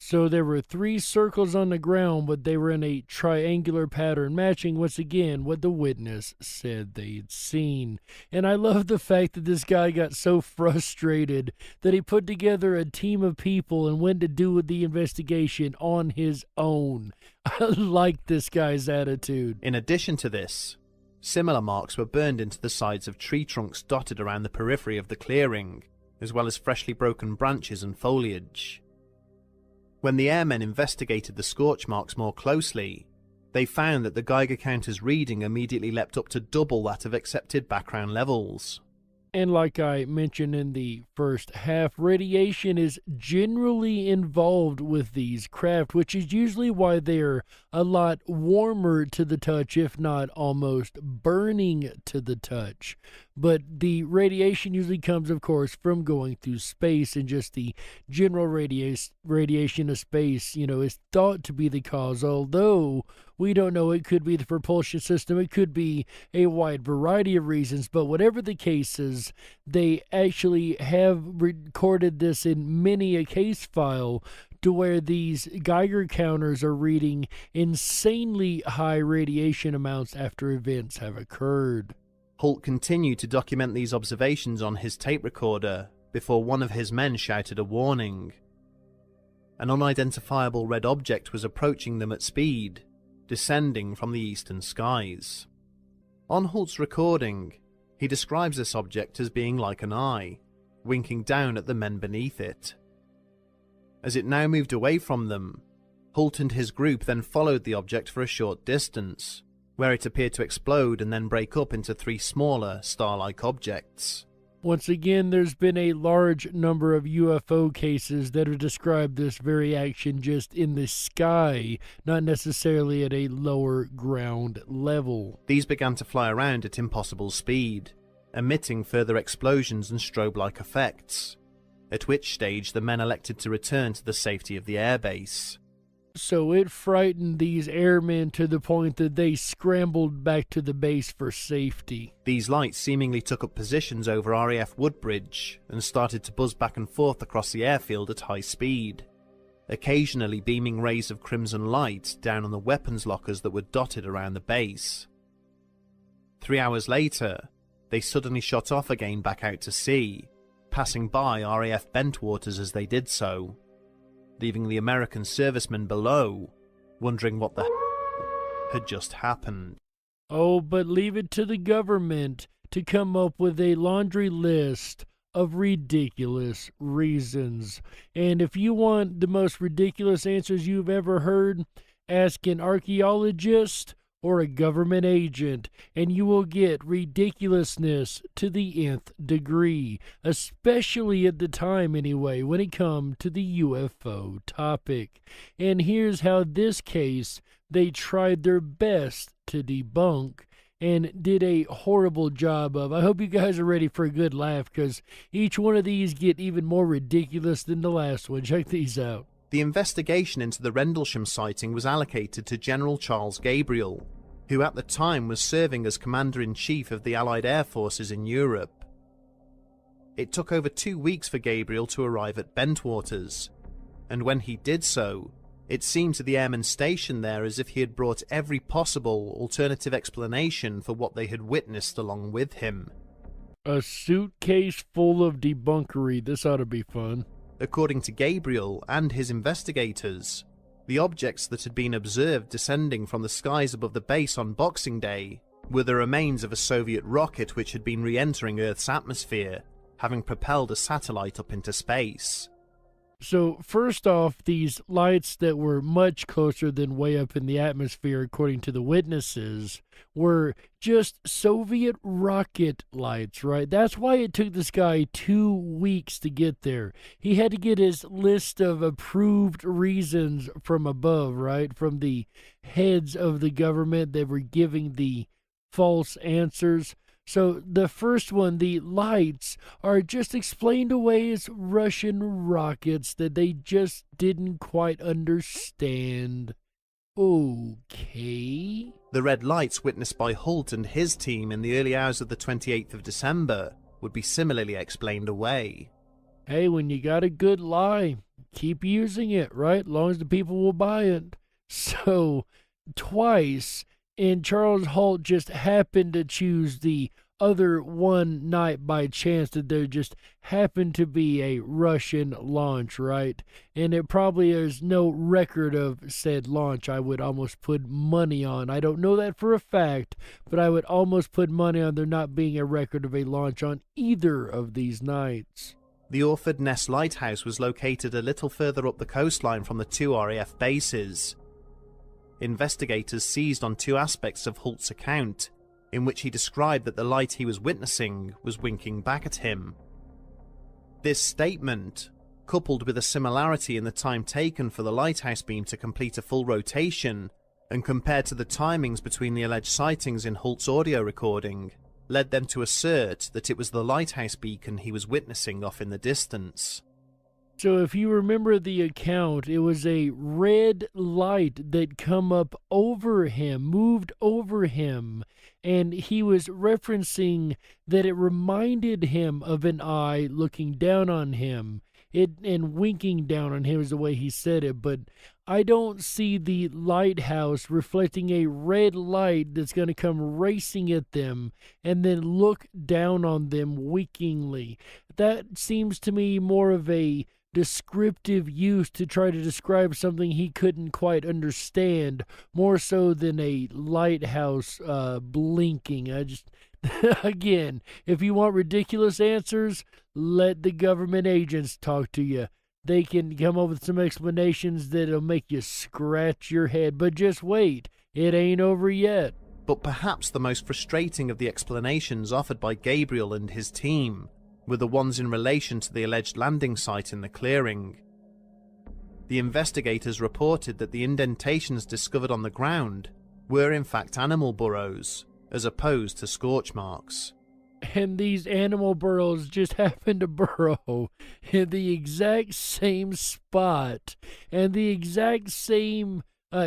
So there were 3 circles on the ground, but they were in a triangular pattern, matching once again what the witness said they'd seen. And I love the fact that this guy got so frustrated that he put together a team of people and went to do the investigation on his own. I like this guy's attitude. In addition to this, similar marks were burned into the sides of tree trunks dotted around the periphery of the clearing, as well as freshly broken branches and foliage. When the airmen investigated the scorch marks more closely, they found that the Geiger counter's reading immediately leapt up to double that of accepted background levels. And like I mentioned in the first half, radiation is generally involved with these craft, which is usually why they're a lot warmer to the touch, if not almost burning to the touch. But the radiation usually comes, of course, from going through space, and just the general radiation of space, is thought to be the cause, although we don't know. It could be the propulsion system, it could be a wide variety of reasons, but whatever the case is, they actually have recorded this in many a case file to where these Geiger counters are reading insanely high radiation amounts after events have occurred. Holt continued to document these observations on his tape recorder before one of his men shouted a warning. An unidentifiable red object was approaching them at speed, descending from the eastern skies. On Holt's recording, he describes this object as being like an eye, winking down at the men beneath it. As it now moved away from them, Holt and his group then followed the object for a short distance, where it appeared to explode and then break up into 3 smaller, star-like objects. Once again, there's been a large number of UFO cases that have described this very action just in the sky, not necessarily at a lower ground level. These began to fly around at impossible speed, emitting further explosions and strobe-like effects, at which stage the men elected to return to the safety of the airbase. So it frightened these airmen to the point that they scrambled back to the base for safety. These lights seemingly took up positions over RAF Woodbridge and started to buzz back and forth across the airfield at high speed, occasionally beaming rays of crimson light down on the weapons lockers that were dotted around the base. 3 hours later, they suddenly shot off again back out to sea, passing by RAF Bentwaters as they did so, leaving the American servicemen below wondering what the had just happened. Oh, but leave it to the government to come up with a laundry list of ridiculous reasons. And if you want the most ridiculous answers you've ever heard, ask an archaeologist or a government agent, and you will get ridiculousness to the nth degree, especially at the time anyway, when it comes to the UFO topic. And here's how this case they tried their best to debunk and did a horrible job of. I hope you guys are ready for a good laugh, because each one of these get even more ridiculous than the last one. Check these out. The investigation into the Rendelsham sighting was allocated to General Charles Gabriel, who at the time was serving as Commander-in-Chief of the Allied Air Forces in Europe. It took over 2 weeks for Gabriel to arrive at Bentwaters, and when he did so, It seemed to the airmen stationed there as if he had brought every possible alternative explanation for what they had witnessed along with him. A suitcase full of debunkery. This ought to be fun. According to Gabriel and his investigators, the objects that had been observed descending from the skies above the base on Boxing Day were the remains of a Soviet rocket which had been re-entering Earth's atmosphere, having propelled a satellite up into space. So, first off, these lights that were much closer than way up in the atmosphere, according to the witnesses, were just Soviet rocket lights, right? That's why it took this guy 2 weeks to get there. He had to get his list of approved reasons from above, right? From the heads of the government that were giving the false answers. So the first one, the lights, are just explained away as Russian rockets that they just didn't quite understand. Okay. The red lights witnessed by Holt and his team in the early hours of the 28th of December would be similarly explained away. Hey, when you got a good lie, keep using it, right? As long as the people will buy it. So, twice, and Charles Holt just happened to choose the other one night by chance that there just happened to be a Russian launch, right? And it probably is no record of said launch. I would almost put money on. I don't know that for a fact, but I would almost put money on there not being a record of a launch on either of these nights. The Orford Ness Lighthouse was located a little further up the coastline from the 2 RAF bases. Investigators seized on 2 aspects of Holt's account, in which he described that the light he was witnessing was winking back at him. This statement, coupled with a similarity in the time taken for the lighthouse beam to complete a full rotation, and compared to the timings between the alleged sightings in Holt's audio recording, led them to assert that it was the lighthouse beacon he was witnessing off in the distance. So if you remember the account, it was a red light that come up over him, moved over him, and he was referencing that it reminded him of an eye looking down on him. And winking down on him is the way he said it, but I don't see the lighthouse reflecting a red light that's going to come racing at them and then look down on them winkingly. That seems to me more of a descriptive use to try to describe something he couldn't quite understand, more so than a lighthouse blinking. Again, if you want ridiculous answers, let the government agents talk to you. They can come up with some explanations that'll make you scratch your head, but just wait, it ain't over yet. But perhaps the most frustrating of the explanations offered by Gabriel and his team were the ones in relation to the alleged landing site in the clearing. The investigators reported that the indentations discovered on the ground were in fact animal burrows, as opposed to scorch marks. And these animal burrows just happen to burrow in the exact same spot and the exact same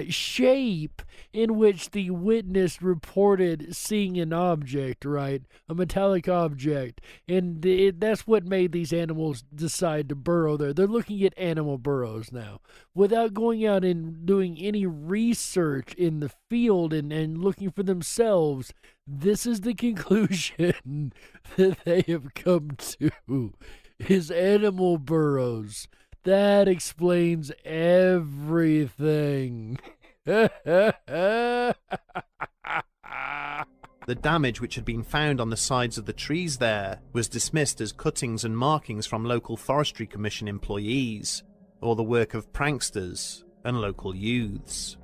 shape in which the witness reported seeing an object, right? A metallic object. And that's what made these animals decide to burrow there. They're looking at animal burrows now. Without going out and doing any research in the field and looking for themselves, this is the conclusion that they have come to, is animal burrows. That explains everything. The damage which had been found on the sides of the trees there was dismissed as cuttings and markings from local Forestry Commission employees, or the work of pranksters and local youths.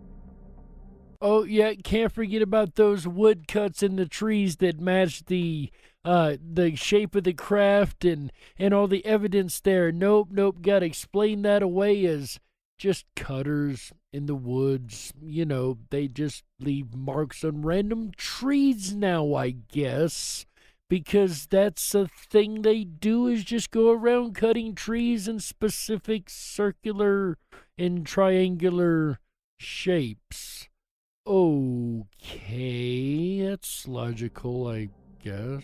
Oh yeah, can't forget about those woodcuts in the trees that matched the shape of the craft and all the evidence there. Nope, gotta explain that away as just cutters in the woods. You know, they just leave marks on random trees now, I guess. Because that's a thing they do, is just go around cutting trees in specific circular and triangular shapes. Okay, that's logical, I guess.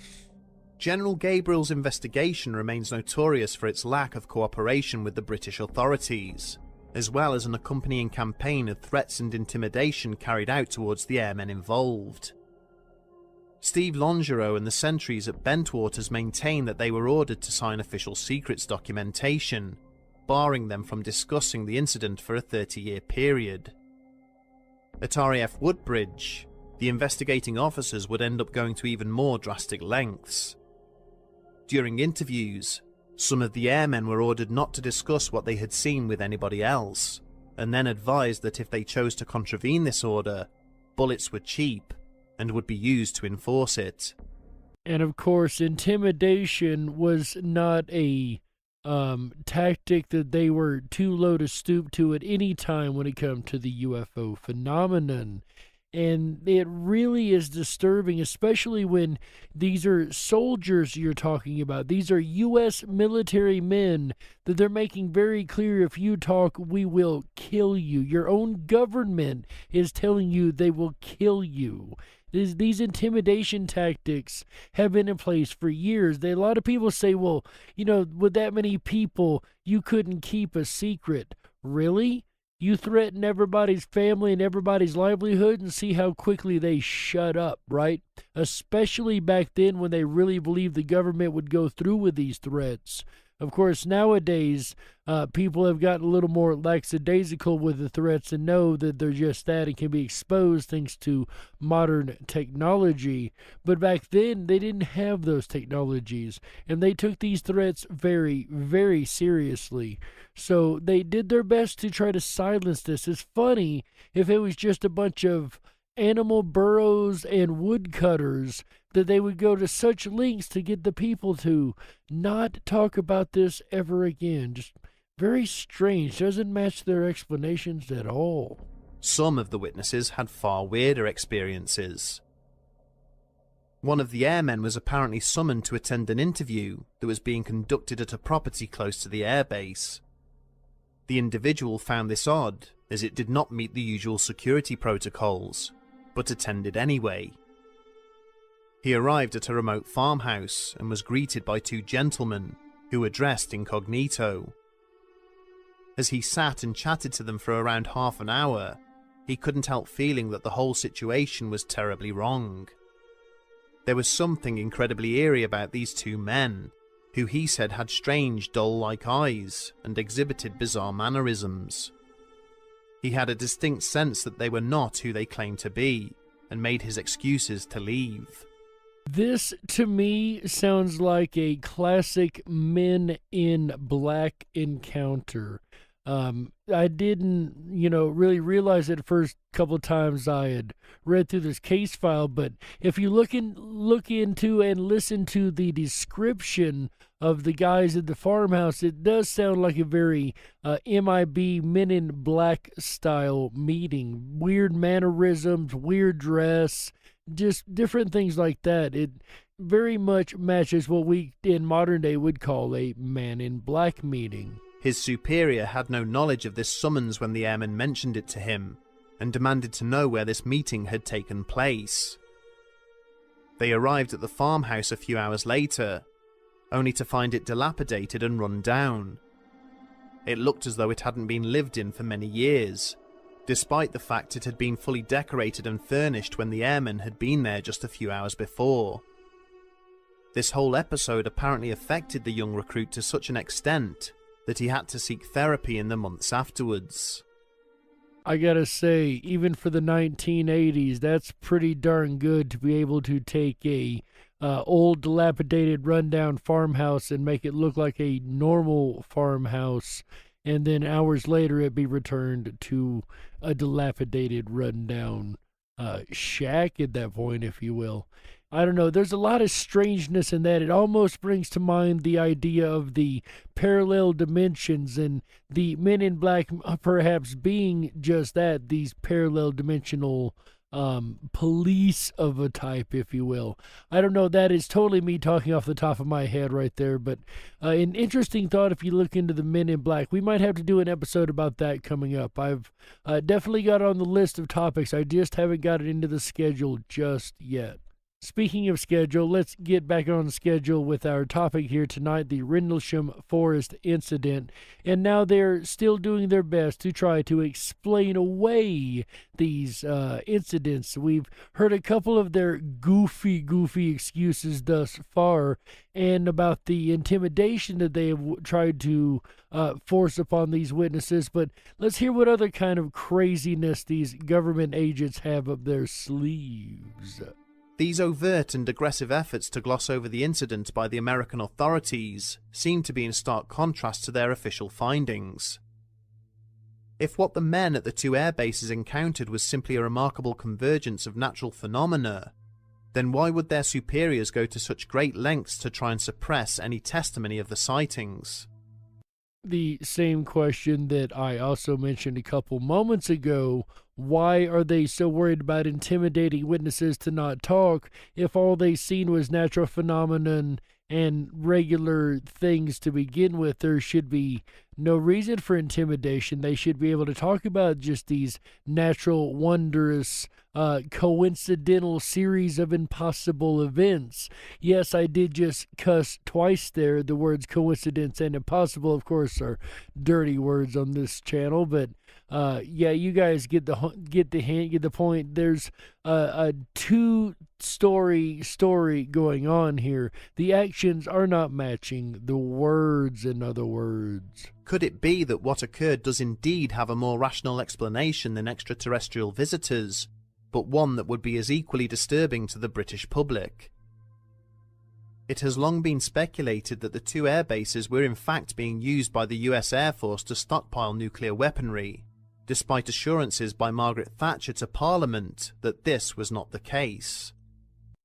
General Gabriel's investigation remains notorious for its lack of cooperation with the British authorities, as well as an accompanying campaign of threats and intimidation carried out towards the airmen involved. Steve Longereau and the sentries at Bentwaters maintain that they were ordered to sign official secrets documentation, barring them from discussing the incident for a 30-year period. At RAF Woodbridge, the investigating officers would end up going to even more drastic lengths. During interviews, some of the airmen were ordered not to discuss what they had seen with anybody else, and then advised that if they chose to contravene this order, bullets were cheap and would be used to enforce it. And of course, intimidation was not a tactic that they were too low to stoop to at any time when it comes to the UFO phenomenon. And it really is disturbing, especially when these are soldiers you're talking about. These are U.S. military men that they're making very clear, if you talk, we will kill you. Your own government is telling you they will kill you. These intimidation tactics have been in place for years. A lot of people say, well, with that many people, you couldn't keep a secret. Really? You threaten everybody's family and everybody's livelihood and see how quickly they shut up, right? Especially back then when they really believed the government would go through with these threats. Of course, nowadays, people have gotten a little more lackadaisical with the threats and know that they're just that and can be exposed thanks to modern technology. But back then, they didn't have those technologies, and they took these threats very, very seriously. So they did their best to try to silence this. It's funny if it was just a bunch of animal burrows and woodcutters that they would go to such lengths to get the people to not talk about this ever again. Just very strange. Doesn't match their explanations at all. Some of the witnesses had far weirder experiences. One of the airmen was apparently summoned to attend an interview that was being conducted at a property close to the airbase. The individual found this odd, as it did not meet the usual security protocols, but attended anyway. He arrived at a remote farmhouse and was greeted by two gentlemen who were dressed incognito. As he sat and chatted to them for around half an hour, he couldn't help feeling that the whole situation was terribly wrong. There was something incredibly eerie about these two men, who he said had strange doll-like eyes and exhibited bizarre mannerisms. He had a distinct sense that they were not who they claimed to be, and made his excuses to leave. This, to me, sounds like a classic Men in Black encounter. I didn't, really realize it the first couple of times I had read through this case file, but if you look into and listen to the description of the guys at the farmhouse, it does sound like a very MIB Men in Black style meeting. Weird mannerisms, weird dress, just different things like that. It very much matches what we in modern day would call a Man in Black meeting. His superior had no knowledge of this summons when the airman mentioned it to him, and demanded to know where this meeting had taken place. They arrived at the farmhouse a few hours later, only to find it dilapidated and run down. It looked as though it hadn't been lived in for many years, despite the fact it had been fully decorated and furnished when the airmen had been there just a few hours before. This whole episode apparently affected the young recruit to such an extent that he had to seek therapy in the months afterwards. I gotta say, even for the 1980s, that's pretty darn good to be able to take a old, dilapidated, rundown farmhouse and make it look like a normal farmhouse, and then hours later it be returned to a dilapidated, rundown shack at that point, if you will. I don't know, there's a lot of strangeness in that. It almost brings to mind the idea of the parallel dimensions and the Men in Black perhaps being just that, these parallel dimensional police of a type, if you will. I don't know, that is totally me talking off the top of my head right there, but an interesting thought if you look into the Men in Black. We might have to do an episode about that coming up. I've definitely got it on the list of topics. I just haven't got it into the schedule just yet. speaking of schedule, let's get back on schedule with our topic here tonight, the Rendlesham Forest incident. And now they're still doing their best to try to explain away these incidents. We've heard a couple of their goofy excuses thus far, and about the intimidation that they have tried to force upon these witnesses. But let's hear what other kind of craziness these government agents have up their sleeves. These overt and aggressive efforts to gloss over the incident by the American authorities seem to be in stark contrast to their official findings. If what the men at the two air bases encountered was simply a remarkable convergence of natural phenomena, then why would their superiors go to such great lengths to try and suppress any testimony of the sightings? The same question that I also mentioned a couple moments ago. Why are they so worried about intimidating witnesses to not talk if all they seen was natural phenomenon and regular things to begin with? There should be no reason for intimidation. They should be able to talk about just these natural, wondrous, coincidental series of impossible events. Yes, I did just cuss twice there. The words coincidence and impossible, of course, are dirty words on this channel, but yeah, you guys get the hint, get the point. There's a story going on here. The actions are not matching the words, in other words. Could it be that what occurred does indeed have a more rational explanation than extraterrestrial visitors, but one that would be as equally disturbing to the British public? It has long been speculated that the two air bases were in fact being used by the US Air Force to stockpile nuclear weaponry, despite assurances by Margaret Thatcher to Parliament that this was not the case.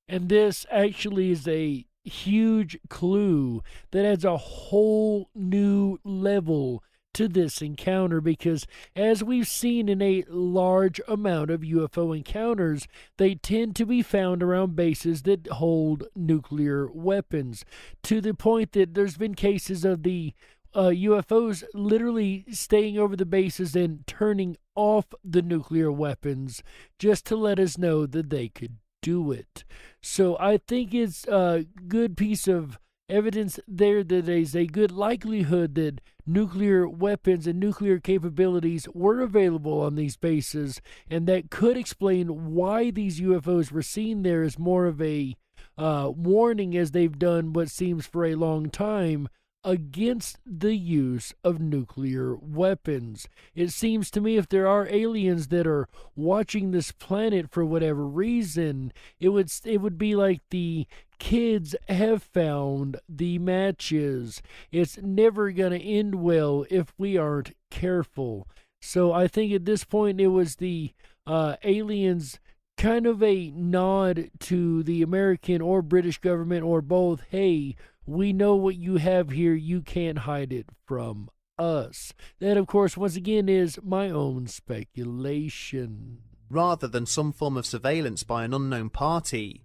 And this actually is a huge clue that adds a whole new level to this encounter, because as we've seen in a large amount of UFO encounters, they tend to be found around bases that hold nuclear weapons, to the point that there's been cases of the UFOs literally staying over the bases and turning off the nuclear weapons just to let us know that they could do it. So I think it's a good piece of evidence there that there's a good likelihood that nuclear weapons and nuclear capabilities were available on these bases, and that could explain why these UFOs were seen there as more of a warning, as they've done what seems for a long time, against the use of nuclear weapons. It seems to me if there are aliens that are watching this planet for whatever reason, it would be like the kids have found the matches. It's never going to end well if we aren't careful. So I think at this point it was the aliens, kind of a nod to the American or British government or both. Hey, we know what you have here. You can't hide it from us. That, of course, once again, is my own speculation. Rather than some form of surveillance by an unknown party,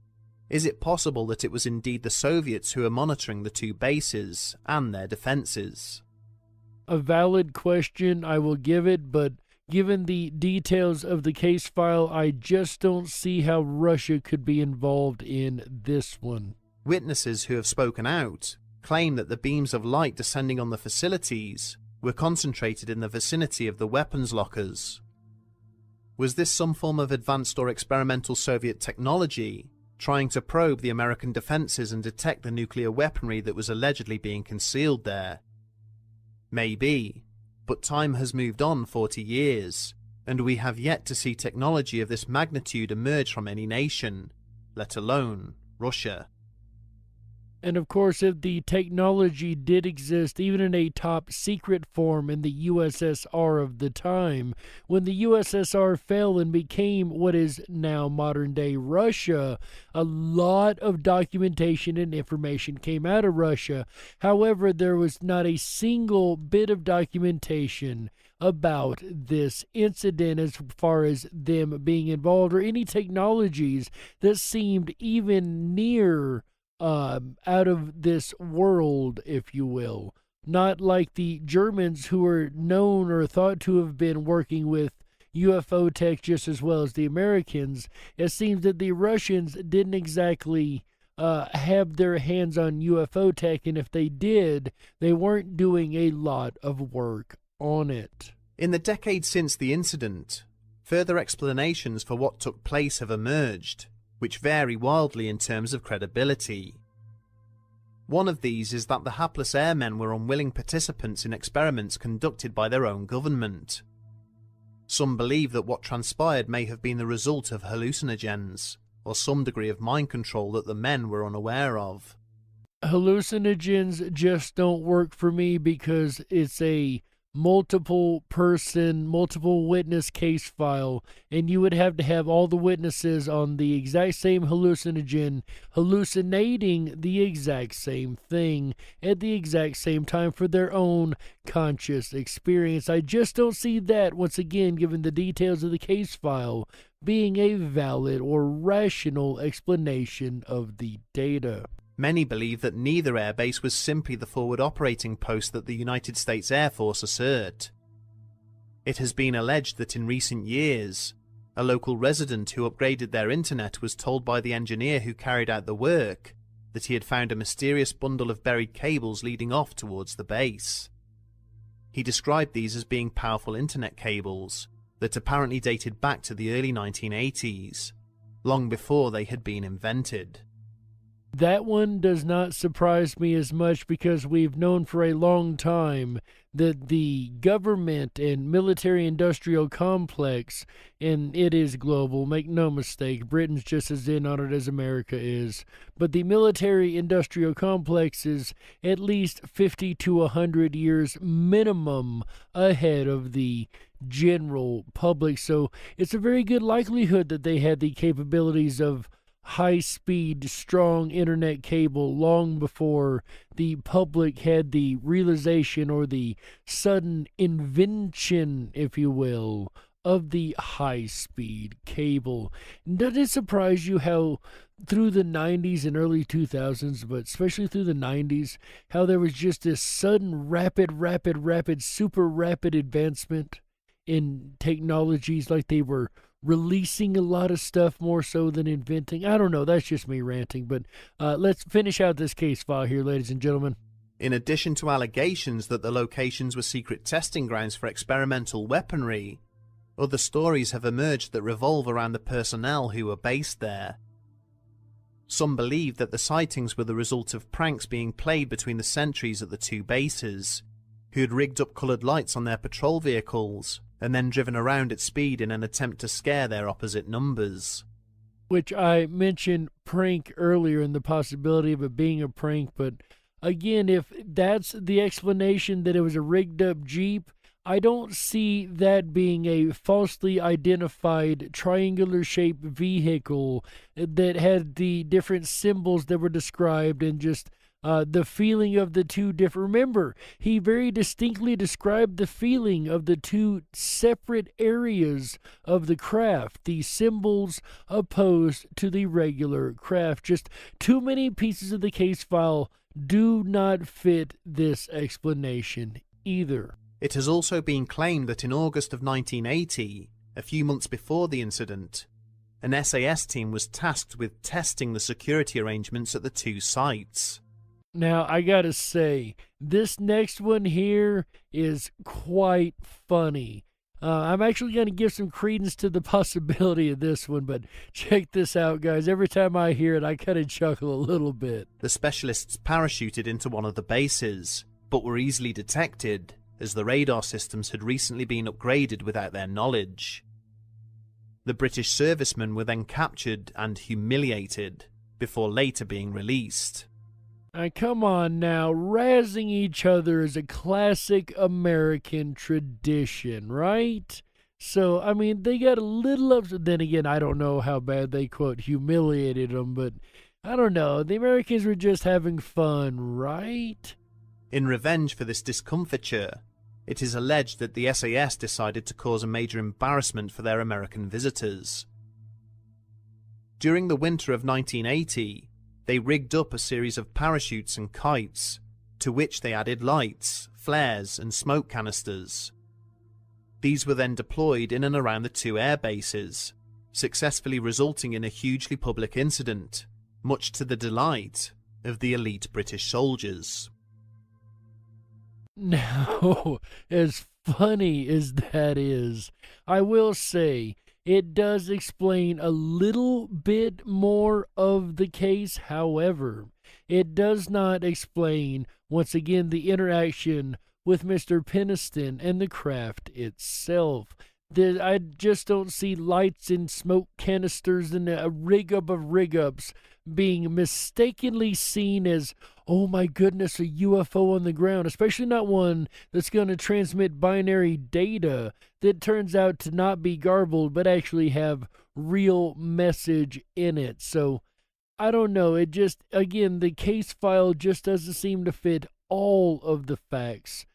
is it possible that it was indeed the Soviets who are monitoring the two bases and their defenses? A valid question, I will give it, but given the details of the case file, I just don't see how Russia could be involved in this one. Witnesses who have spoken out claim that the beams of light descending on the facilities were concentrated in the vicinity of the weapons lockers. Was this some form of advanced or experimental Soviet technology trying to probe the American defenses and detect the nuclear weaponry that was allegedly being concealed there? Maybe, but time has moved on 40 years, and we have yet to see technology of this magnitude emerge from any nation, let alone Russia. And of course, if the technology did exist, even in a top secret form in the USSR of the time, when the USSR fell and became what is now modern day Russia, a lot of documentation and information came out of Russia. However, there was not a single bit of documentation about this incident as far as them being involved, or any technologies that seemed even near out of this world, if you will. Not like the Germans, who were known or thought to have been working with UFO tech just as well as the Americans. It seems that the Russians didn't exactly have their hands on UFO tech, and if they did, they weren't doing a lot of work on it. In the decades since the incident, further explanations for what took place have emerged, which vary wildly in terms of credibility. One of these is that the hapless airmen were unwilling participants in experiments conducted by their own government. Some believe that what transpired may have been the result of hallucinogens, or some degree of mind control that the men were unaware of. Hallucinogens just don't work for me because it's a multiple person, multiple witness case file, and you would have to have all the witnesses on the exact same hallucinogen hallucinating the exact same thing at the exact same time for their own conscious experience. I just don't see that, once again, given the details of the case file, being a valid or rational explanation of the data. Many believe that neither airbase was simply the forward operating post that the United States Air Force assert. It has been alleged that in recent years, a local resident who upgraded their internet was told by the engineer who carried out the work that he had found a mysterious bundle of buried cables leading off towards the base. He described these as being powerful internet cables that apparently dated back to the early 1980s, long before they had been invented. That one does not surprise me as much because we've known for a long time that the government and military-industrial complex, and it is global, make no mistake, Britain's just as in on it as America is, but the military-industrial complex is at least 50 to 100 years minimum ahead of the general public, so it's a very good likelihood that they had the capabilities of high-speed, strong internet cable long before the public had the realization or the sudden invention, if you will, of the high-speed cable. Doesn't it surprise you how through the 90s and early 2000s, but especially through the 90s, how there was just this sudden rapid, super rapid advancement in technologies, like they were releasing a lot of stuff more so than inventing? I don't know, that's just me ranting, but let's finish out this case file here, ladies and gentlemen. In addition to allegations that the locations were secret testing grounds for experimental weaponry, other stories have emerged that revolve around the personnel who were based there. Some believe that the sightings were the result of pranks being played between the sentries at the two bases, who had rigged up coloured lights on their patrol vehicles and then driven around at speed in an attempt to scare their opposite numbers. Which I mentioned prank earlier and the possibility of it being a prank, but again, if that's the explanation that it was a rigged up Jeep, I don't see that being a falsely identified triangular shaped vehicle that had the different symbols that were described and just the feeling of the two different. Remember, he very distinctly described the feeling of the two separate areas of the craft, the symbols opposed to the regular craft. Just too many pieces of the case file do not fit this explanation either. It has also been claimed that in August of 1980, a few months before the incident, an SAS team was tasked with testing the security arrangements at the two sites. Now, I gotta say, this next one here is quite funny. I'm actually going to give some credence to the possibility of this one, but check this out, guys. Every time I hear it, I kind of chuckle a little bit. The specialists parachuted into one of the bases, but were easily detected, as the radar systems had recently been upgraded without their knowledge. The British servicemen were then captured and humiliated, before later being released. Come on now, razzing each other is a classic American tradition, right? So, I mean, they got a little upset. Then again, I don't know how bad they, quote, humiliated them, but I don't know. The Americans were just having fun, right? In revenge for this discomfiture, it is alleged that the SAS decided to cause a major embarrassment for their American visitors. During the winter of 1980, they rigged up a series of parachutes and kites, to which they added lights, flares, and smoke canisters. These were then deployed in and around the two air bases, successfully resulting in a hugely public incident, much to the delight of the elite British soldiers. Now, as funny as that is, I will say it does explain a little bit more of the case. However, it does not explain, once again, the interaction with Mr. Penniston and the craft itself. I just don't see lights and smoke canisters and a rig-up of rig-ups being mistakenly seen as, oh my goodness, a UFO on the ground, especially not one that's going to transmit binary data that turns out to not be garbled but actually have real message in it. So, I don't know, it just, again, the case file just doesn't seem to fit all of the facts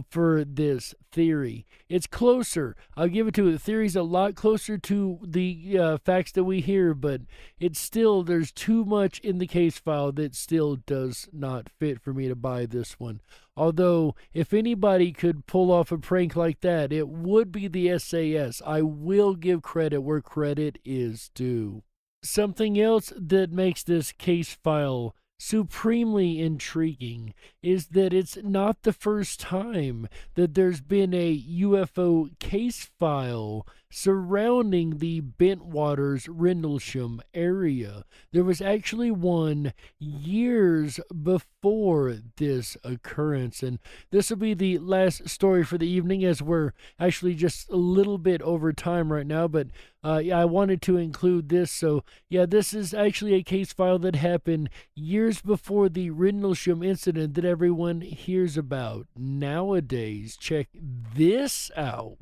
for this theory. It's closer. I'll give it to it. The theory's a lot closer to the facts that we hear, but it's still, there's too much in the case file that still does not fit for me to buy this one. Although, if anybody could pull off a prank like that, it would be the SAS. I will give credit where credit is due. Something else that makes this case file supremely intriguing is that it's not the first time that there's been a UFO case file surrounding the Bentwaters Rendlesham area. There was actually one years before this occurrence, and this will be the last story for the evening as we're actually just a little bit over time right now, but I wanted to include this. So yeah, this is actually a case file that happened years before the Rindelsham incident that everyone hears about nowadays. Check this out.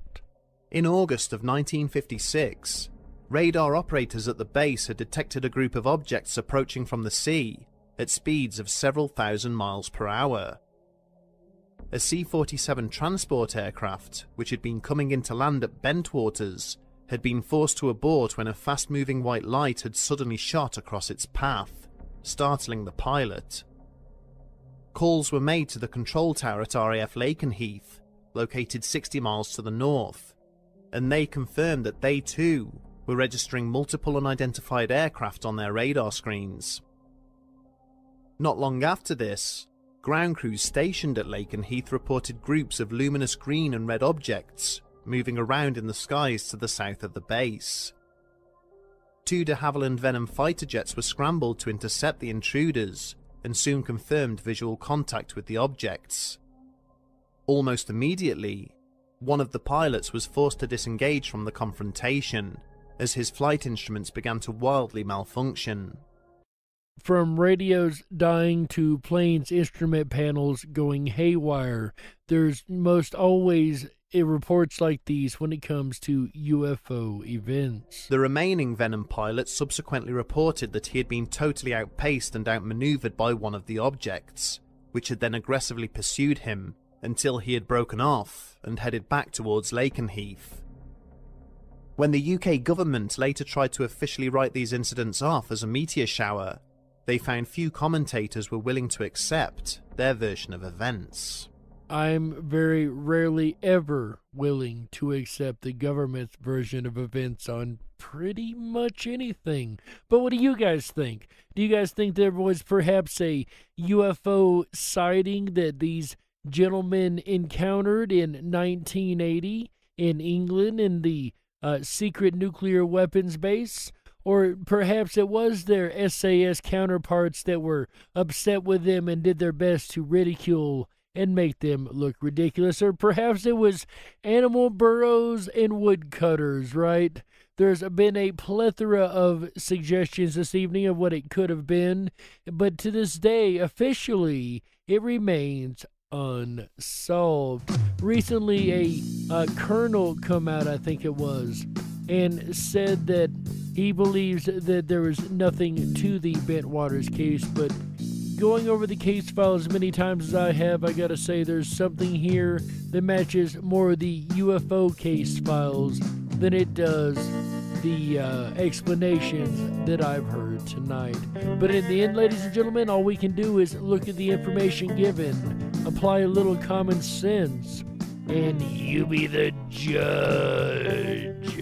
In August of 1956, radar operators at the base had detected a group of objects approaching from the sea at speeds of several thousand miles per hour. A C-47 transport aircraft, which had been coming into land at Bentwaters, had been forced to abort when a fast-moving white light had suddenly shot across its path, startling the pilot. Calls were made to the control tower at RAF Lakenheath, located 60 miles to the north, and they confirmed that they too were registering multiple unidentified aircraft on their radar screens. Not long after this, ground crews stationed at Lakenheath reported groups of luminous green and red objects moving around in the skies to the south of the base. 2 de Havilland Venom fighter jets were scrambled to intercept the intruders and soon confirmed visual contact with the objects. Almost immediately, one of the pilots was forced to disengage from the confrontation as his flight instruments began to wildly malfunction. From radios dying to planes' instrument panels going haywire, there's most always reports like these when it comes to UFO events. The remaining Venom pilot subsequently reported that he had been totally outpaced and outmaneuvered by one of the objects, which had then aggressively pursued him until he had broken off and headed back towards Lakenheath. When the UK government later tried to officially write these incidents off as a meteor shower, they found few commentators were willing to accept their version of events. I'm very rarely ever willing to accept the government's version of events on pretty much anything. But what do you guys think? Do you guys think there was perhaps a UFO sighting that these gentlemen encountered in 1980 in England in the secret nuclear weapons base? Or perhaps it was their SAS counterparts that were upset with them and did their best to ridicule and make them look ridiculous. Or perhaps it was animal burrows and woodcutters, right? There's been a plethora of suggestions this evening of what it could have been, but to this day, officially, it remains unsolved. Recently, a colonel come out, I think it was, and said that he believes that there was nothing to the Bentwaters case, but going over the case file as many times as I have, I gotta say there's something here that matches more of the UFO case files than it does the explanations that I've heard tonight. But in the end, ladies and gentlemen, all we can do is look at the information given, apply a little common sense, and you be the judge.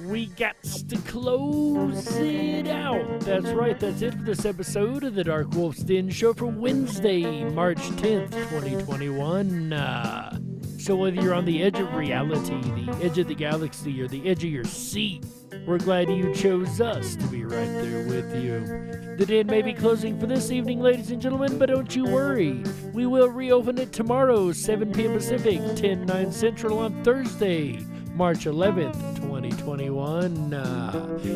We got to close it out. That's right, that's it for this episode of the DarkWolf's Den Show for Wednesday, March 10th, 2021. So whether you're on the edge of reality, the edge of the galaxy, or the edge of your seat, we're glad you chose us to be right there with you. The den may be closing for this evening, ladies and gentlemen, but don't you worry. We will reopen it tomorrow, 7 p.m. Pacific, 10/9 Central on Thursday, March 11th, 2021.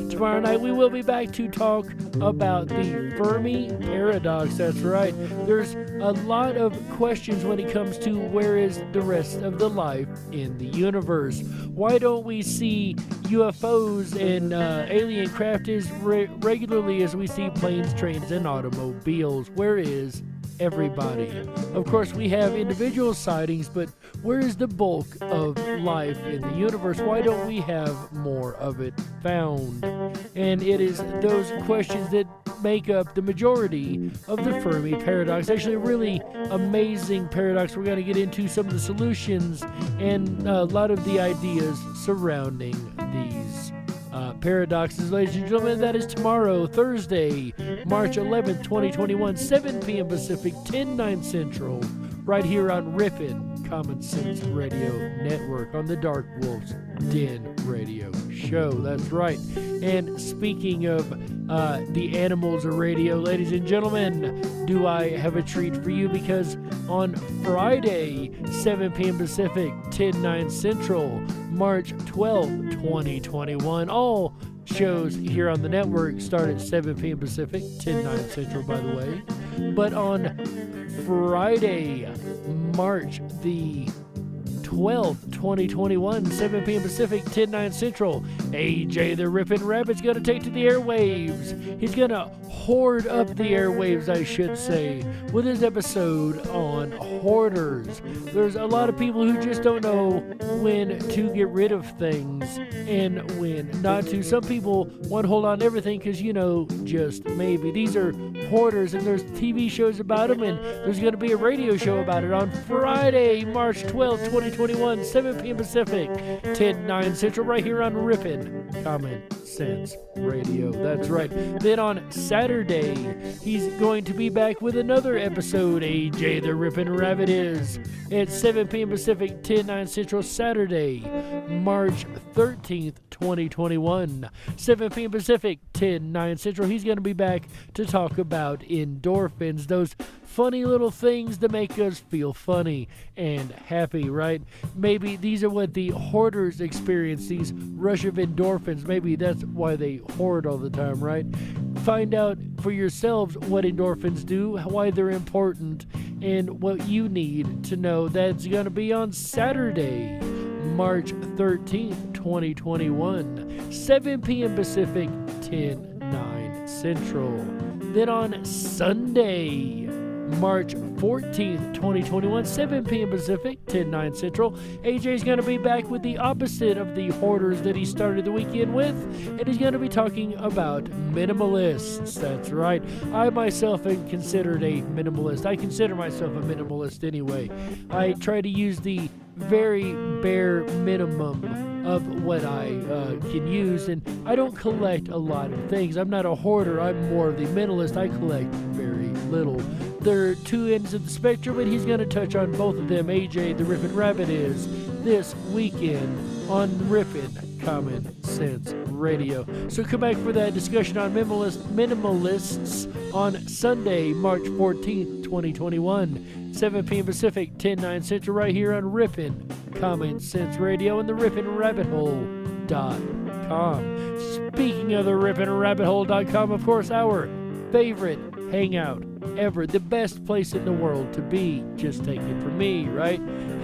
Tomorrow night we will be back to talk about the Fermi Paradox. That's right. There's a lot of questions when it comes to where is the rest of the life in the universe. Why don't we see UFOs and alien craft as regularly as we see planes, trains, and automobiles? Where is everybody? Of course, we have individual sightings, but where is the bulk of life in the universe? Why don't we have more of it found? And it is those questions that make up the majority of the Fermi Paradox. Actually, a really amazing paradox. We're going to get into some of the solutions and a lot of the ideas surrounding these paradoxes, ladies and gentlemen. That is tomorrow, Thursday, March 11th, 2021, 7 p.m. Pacific, 10/9 Central, right here on Rippin' Common Sense Radio Network on the DarkWolf's Den Radio Show. That's right. And speaking of the animals of radio, ladies and gentlemen, do I have a treat for you? Because on Friday, 7 p.m. Pacific, 10/9 Central, March 12th, 2021, all shows here on the network start at 7 p.m. Pacific, 10/9 Central, by the way. But on Friday, March the 12th, 2021, 7 p.m. Pacific, 10/9 Central, AJ the Rippin' Rabbit's going to take to the airwaves. He's going to hoard up the airwaves, I should say, with his episode on hoarders. There's a lot of people who just don't know when to get rid of things and when not to. Some people want to hold on to everything because, just maybe. These are hoarders, and there's TV shows about them, and there's going to be a radio show about it on Friday, March 12th, 2021, 7 p.m. Pacific, 10/9 Central, right here on Rippin' Common Sense Radio. That's right. Then on Saturday, he's going to be back with another episode. AJ the Rippin' Rabbit is at 7 p.m. Pacific, 10/9 Central, Saturday, March 13th, 2021, 7 p.m. Pacific, 10/9 Central. He's going to be back to talk about endorphins, those funny little things that make us feel funny and happy, right? Maybe these are what the hoarders experience, these rush of endorphins. Maybe that's why they hoard all the time, right? Find out for yourselves what endorphins do, why they're important, and what you need to know. That's going to be on Saturday, March 13th, 2021, 7 p.m. Pacific, 10/9 Central. Then on Sunday, March 14th, 2021, 7 p.m. Pacific, 10/9 Central, AJ's going to be back with the opposite of the hoarders that he started the weekend with, and he's going to be talking about minimalists. That's right. I myself am considered a minimalist. I consider myself a minimalist anyway. I try to use the very bare minimum of what I can use, and I don't collect a lot of things. I'm not a hoarder. I'm more of the minimalist. I collect very little. There are two ends of the spectrum, and he's going to touch on both of them. AJ the Rippin' Rabbit is this weekend on Rippin' Common Sense Radio. So come back for that discussion on minimalists on Sunday, March 14th, 2021, 7 p.m. Pacific, 10/9 Central, right here on Rippin' Common Sense Radio and the RippinRabbitHole.com. Speaking of the RippinRabbitHole.com, of course, our favorite hangout ever, the best place in the world to be. Just take it from me, right?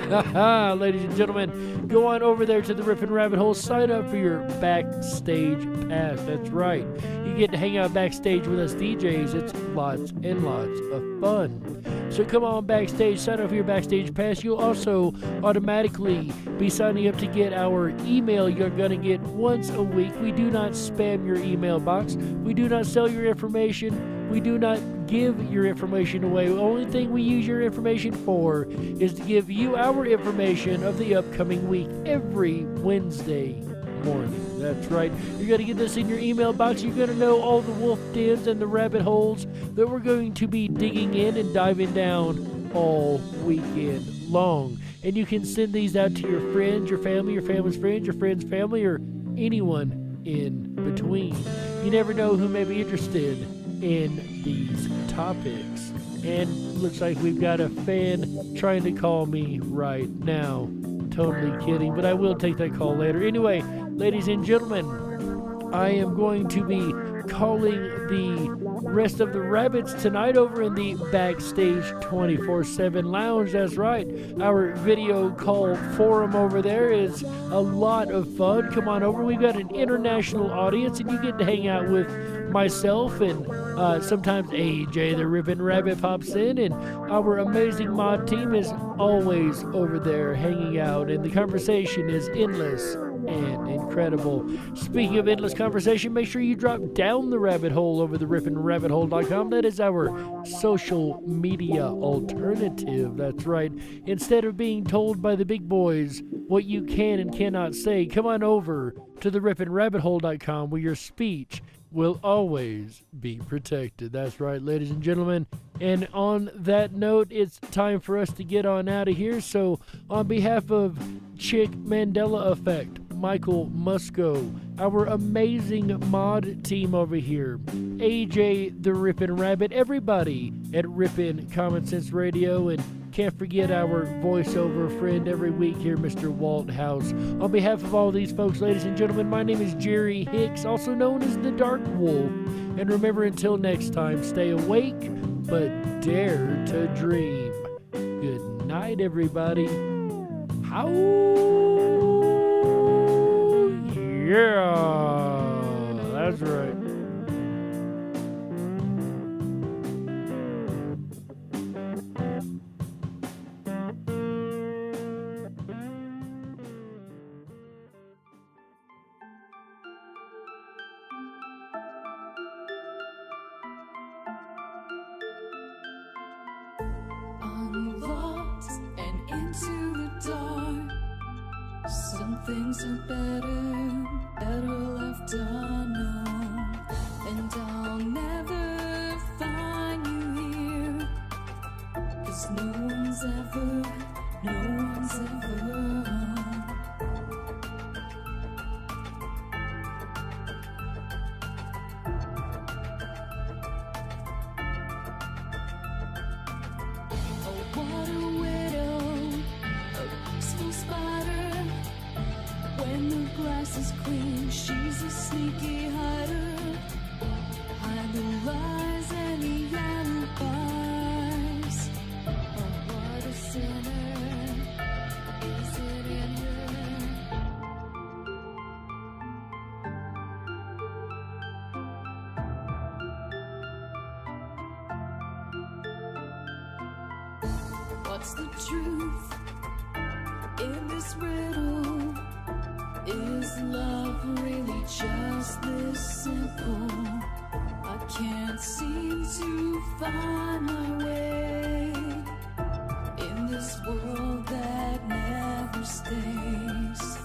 Haha, ladies and gentlemen, go on over there to the Rippin' Rabbit Hole, sign up for your backstage pass. That's right. You get to hang out backstage with us DJs. It's lots and lots of fun. So come on backstage, sign up for your backstage pass. You'll also automatically be signing up to get our email you're going to get once a week. We do not spam your email box. We do not sell your information. We do not give your information away. The only thing we use your information for is to give you our information of the upcoming week every Wednesday morning. That's right. You're going to get this in your email box. You're going to know all the wolf dens and the rabbit holes that we're going to be digging in and diving down all weekend long. And you can send these out to your friends, your family, your family's friends, your friend's family, or anyone in between. You never know who may be interested in these topics. And looks like we've got a fan trying to call me right now. Totally kidding, but I will take that call later. Anyway, ladies and gentlemen, I am going to be calling the rest of the rabbits tonight over in the Backstage 24/7 Lounge. That's right. Our video call forum over there is a lot of fun. Come on over. We've got an international audience, and you get to hang out with myself, and sometimes AJ the Ribbon Rabbit pops in, and our amazing mod team is always over there hanging out, and the conversation is endless and incredible. Speaking of endless conversation, make sure you drop down the rabbit hole over the rippinrabbithole.com. That is our social media alternative. That's right. Instead of being told by the big boys what you can and cannot say, come on over to the rippinrabbithole.com, where your speech will always be protected. That's right, ladies and gentlemen. And on that note, it's time for us to get on out of here. So on behalf of Chick Mandela Effect, Michael Musco, our amazing mod team over here, AJ the Rippin' Rabbit, everybody at Rippin' Common Sense Radio, and can't forget our voiceover friend every week here, Mr. Walt House. On behalf of all these folks, ladies and gentlemen, my name is Jerry Hicks, also known as the Dark Wolf. And remember, until next time, stay awake, but dare to dream. Good night, everybody. How? Yeah, that's right. Unlocked and into the dark. Some things are better left unknown. And I'll never find you here, 'cause no one's ever What a widow, a peaceful spider. When the glass is clean, she's a sneaky hider. Hide the lies and the alibis. Oh, what a sinner, is it in her? What's the truth in this riddle? Is love really just this simple? I can't seem to find my way in this world that never stays.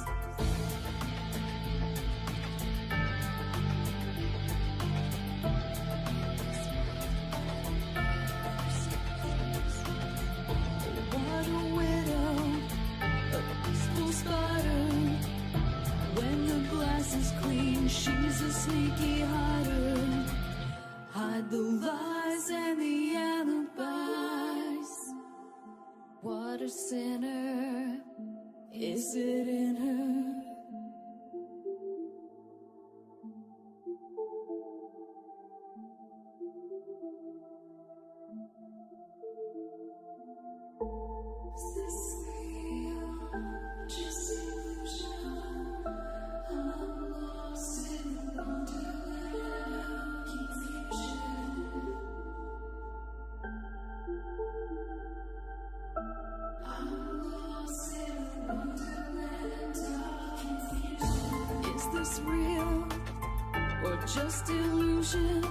What a widow, a peaceful spider. When the glass is clean, she's a sneaky hider. Hide the lies and the alibis. What a sinner, is it in her? Is this real? Just illusion? I'm lost in wonderland of confusion. I'm lost in wonderland of confusion. Is this real or just illusion?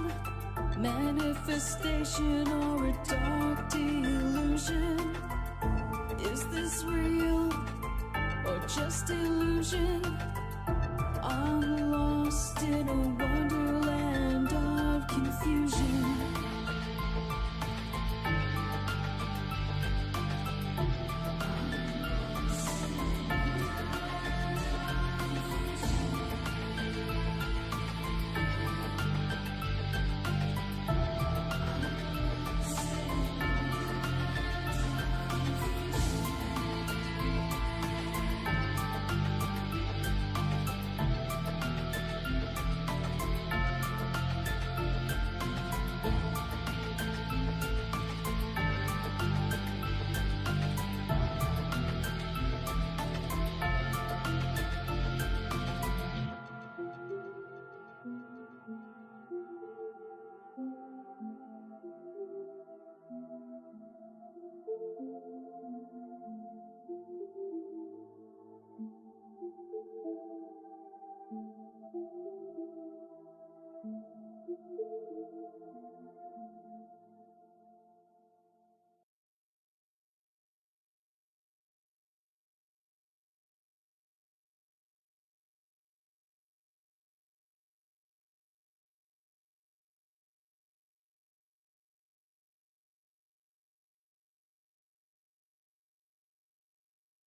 Manifestation or a dark delusion? Is this real or just illusion?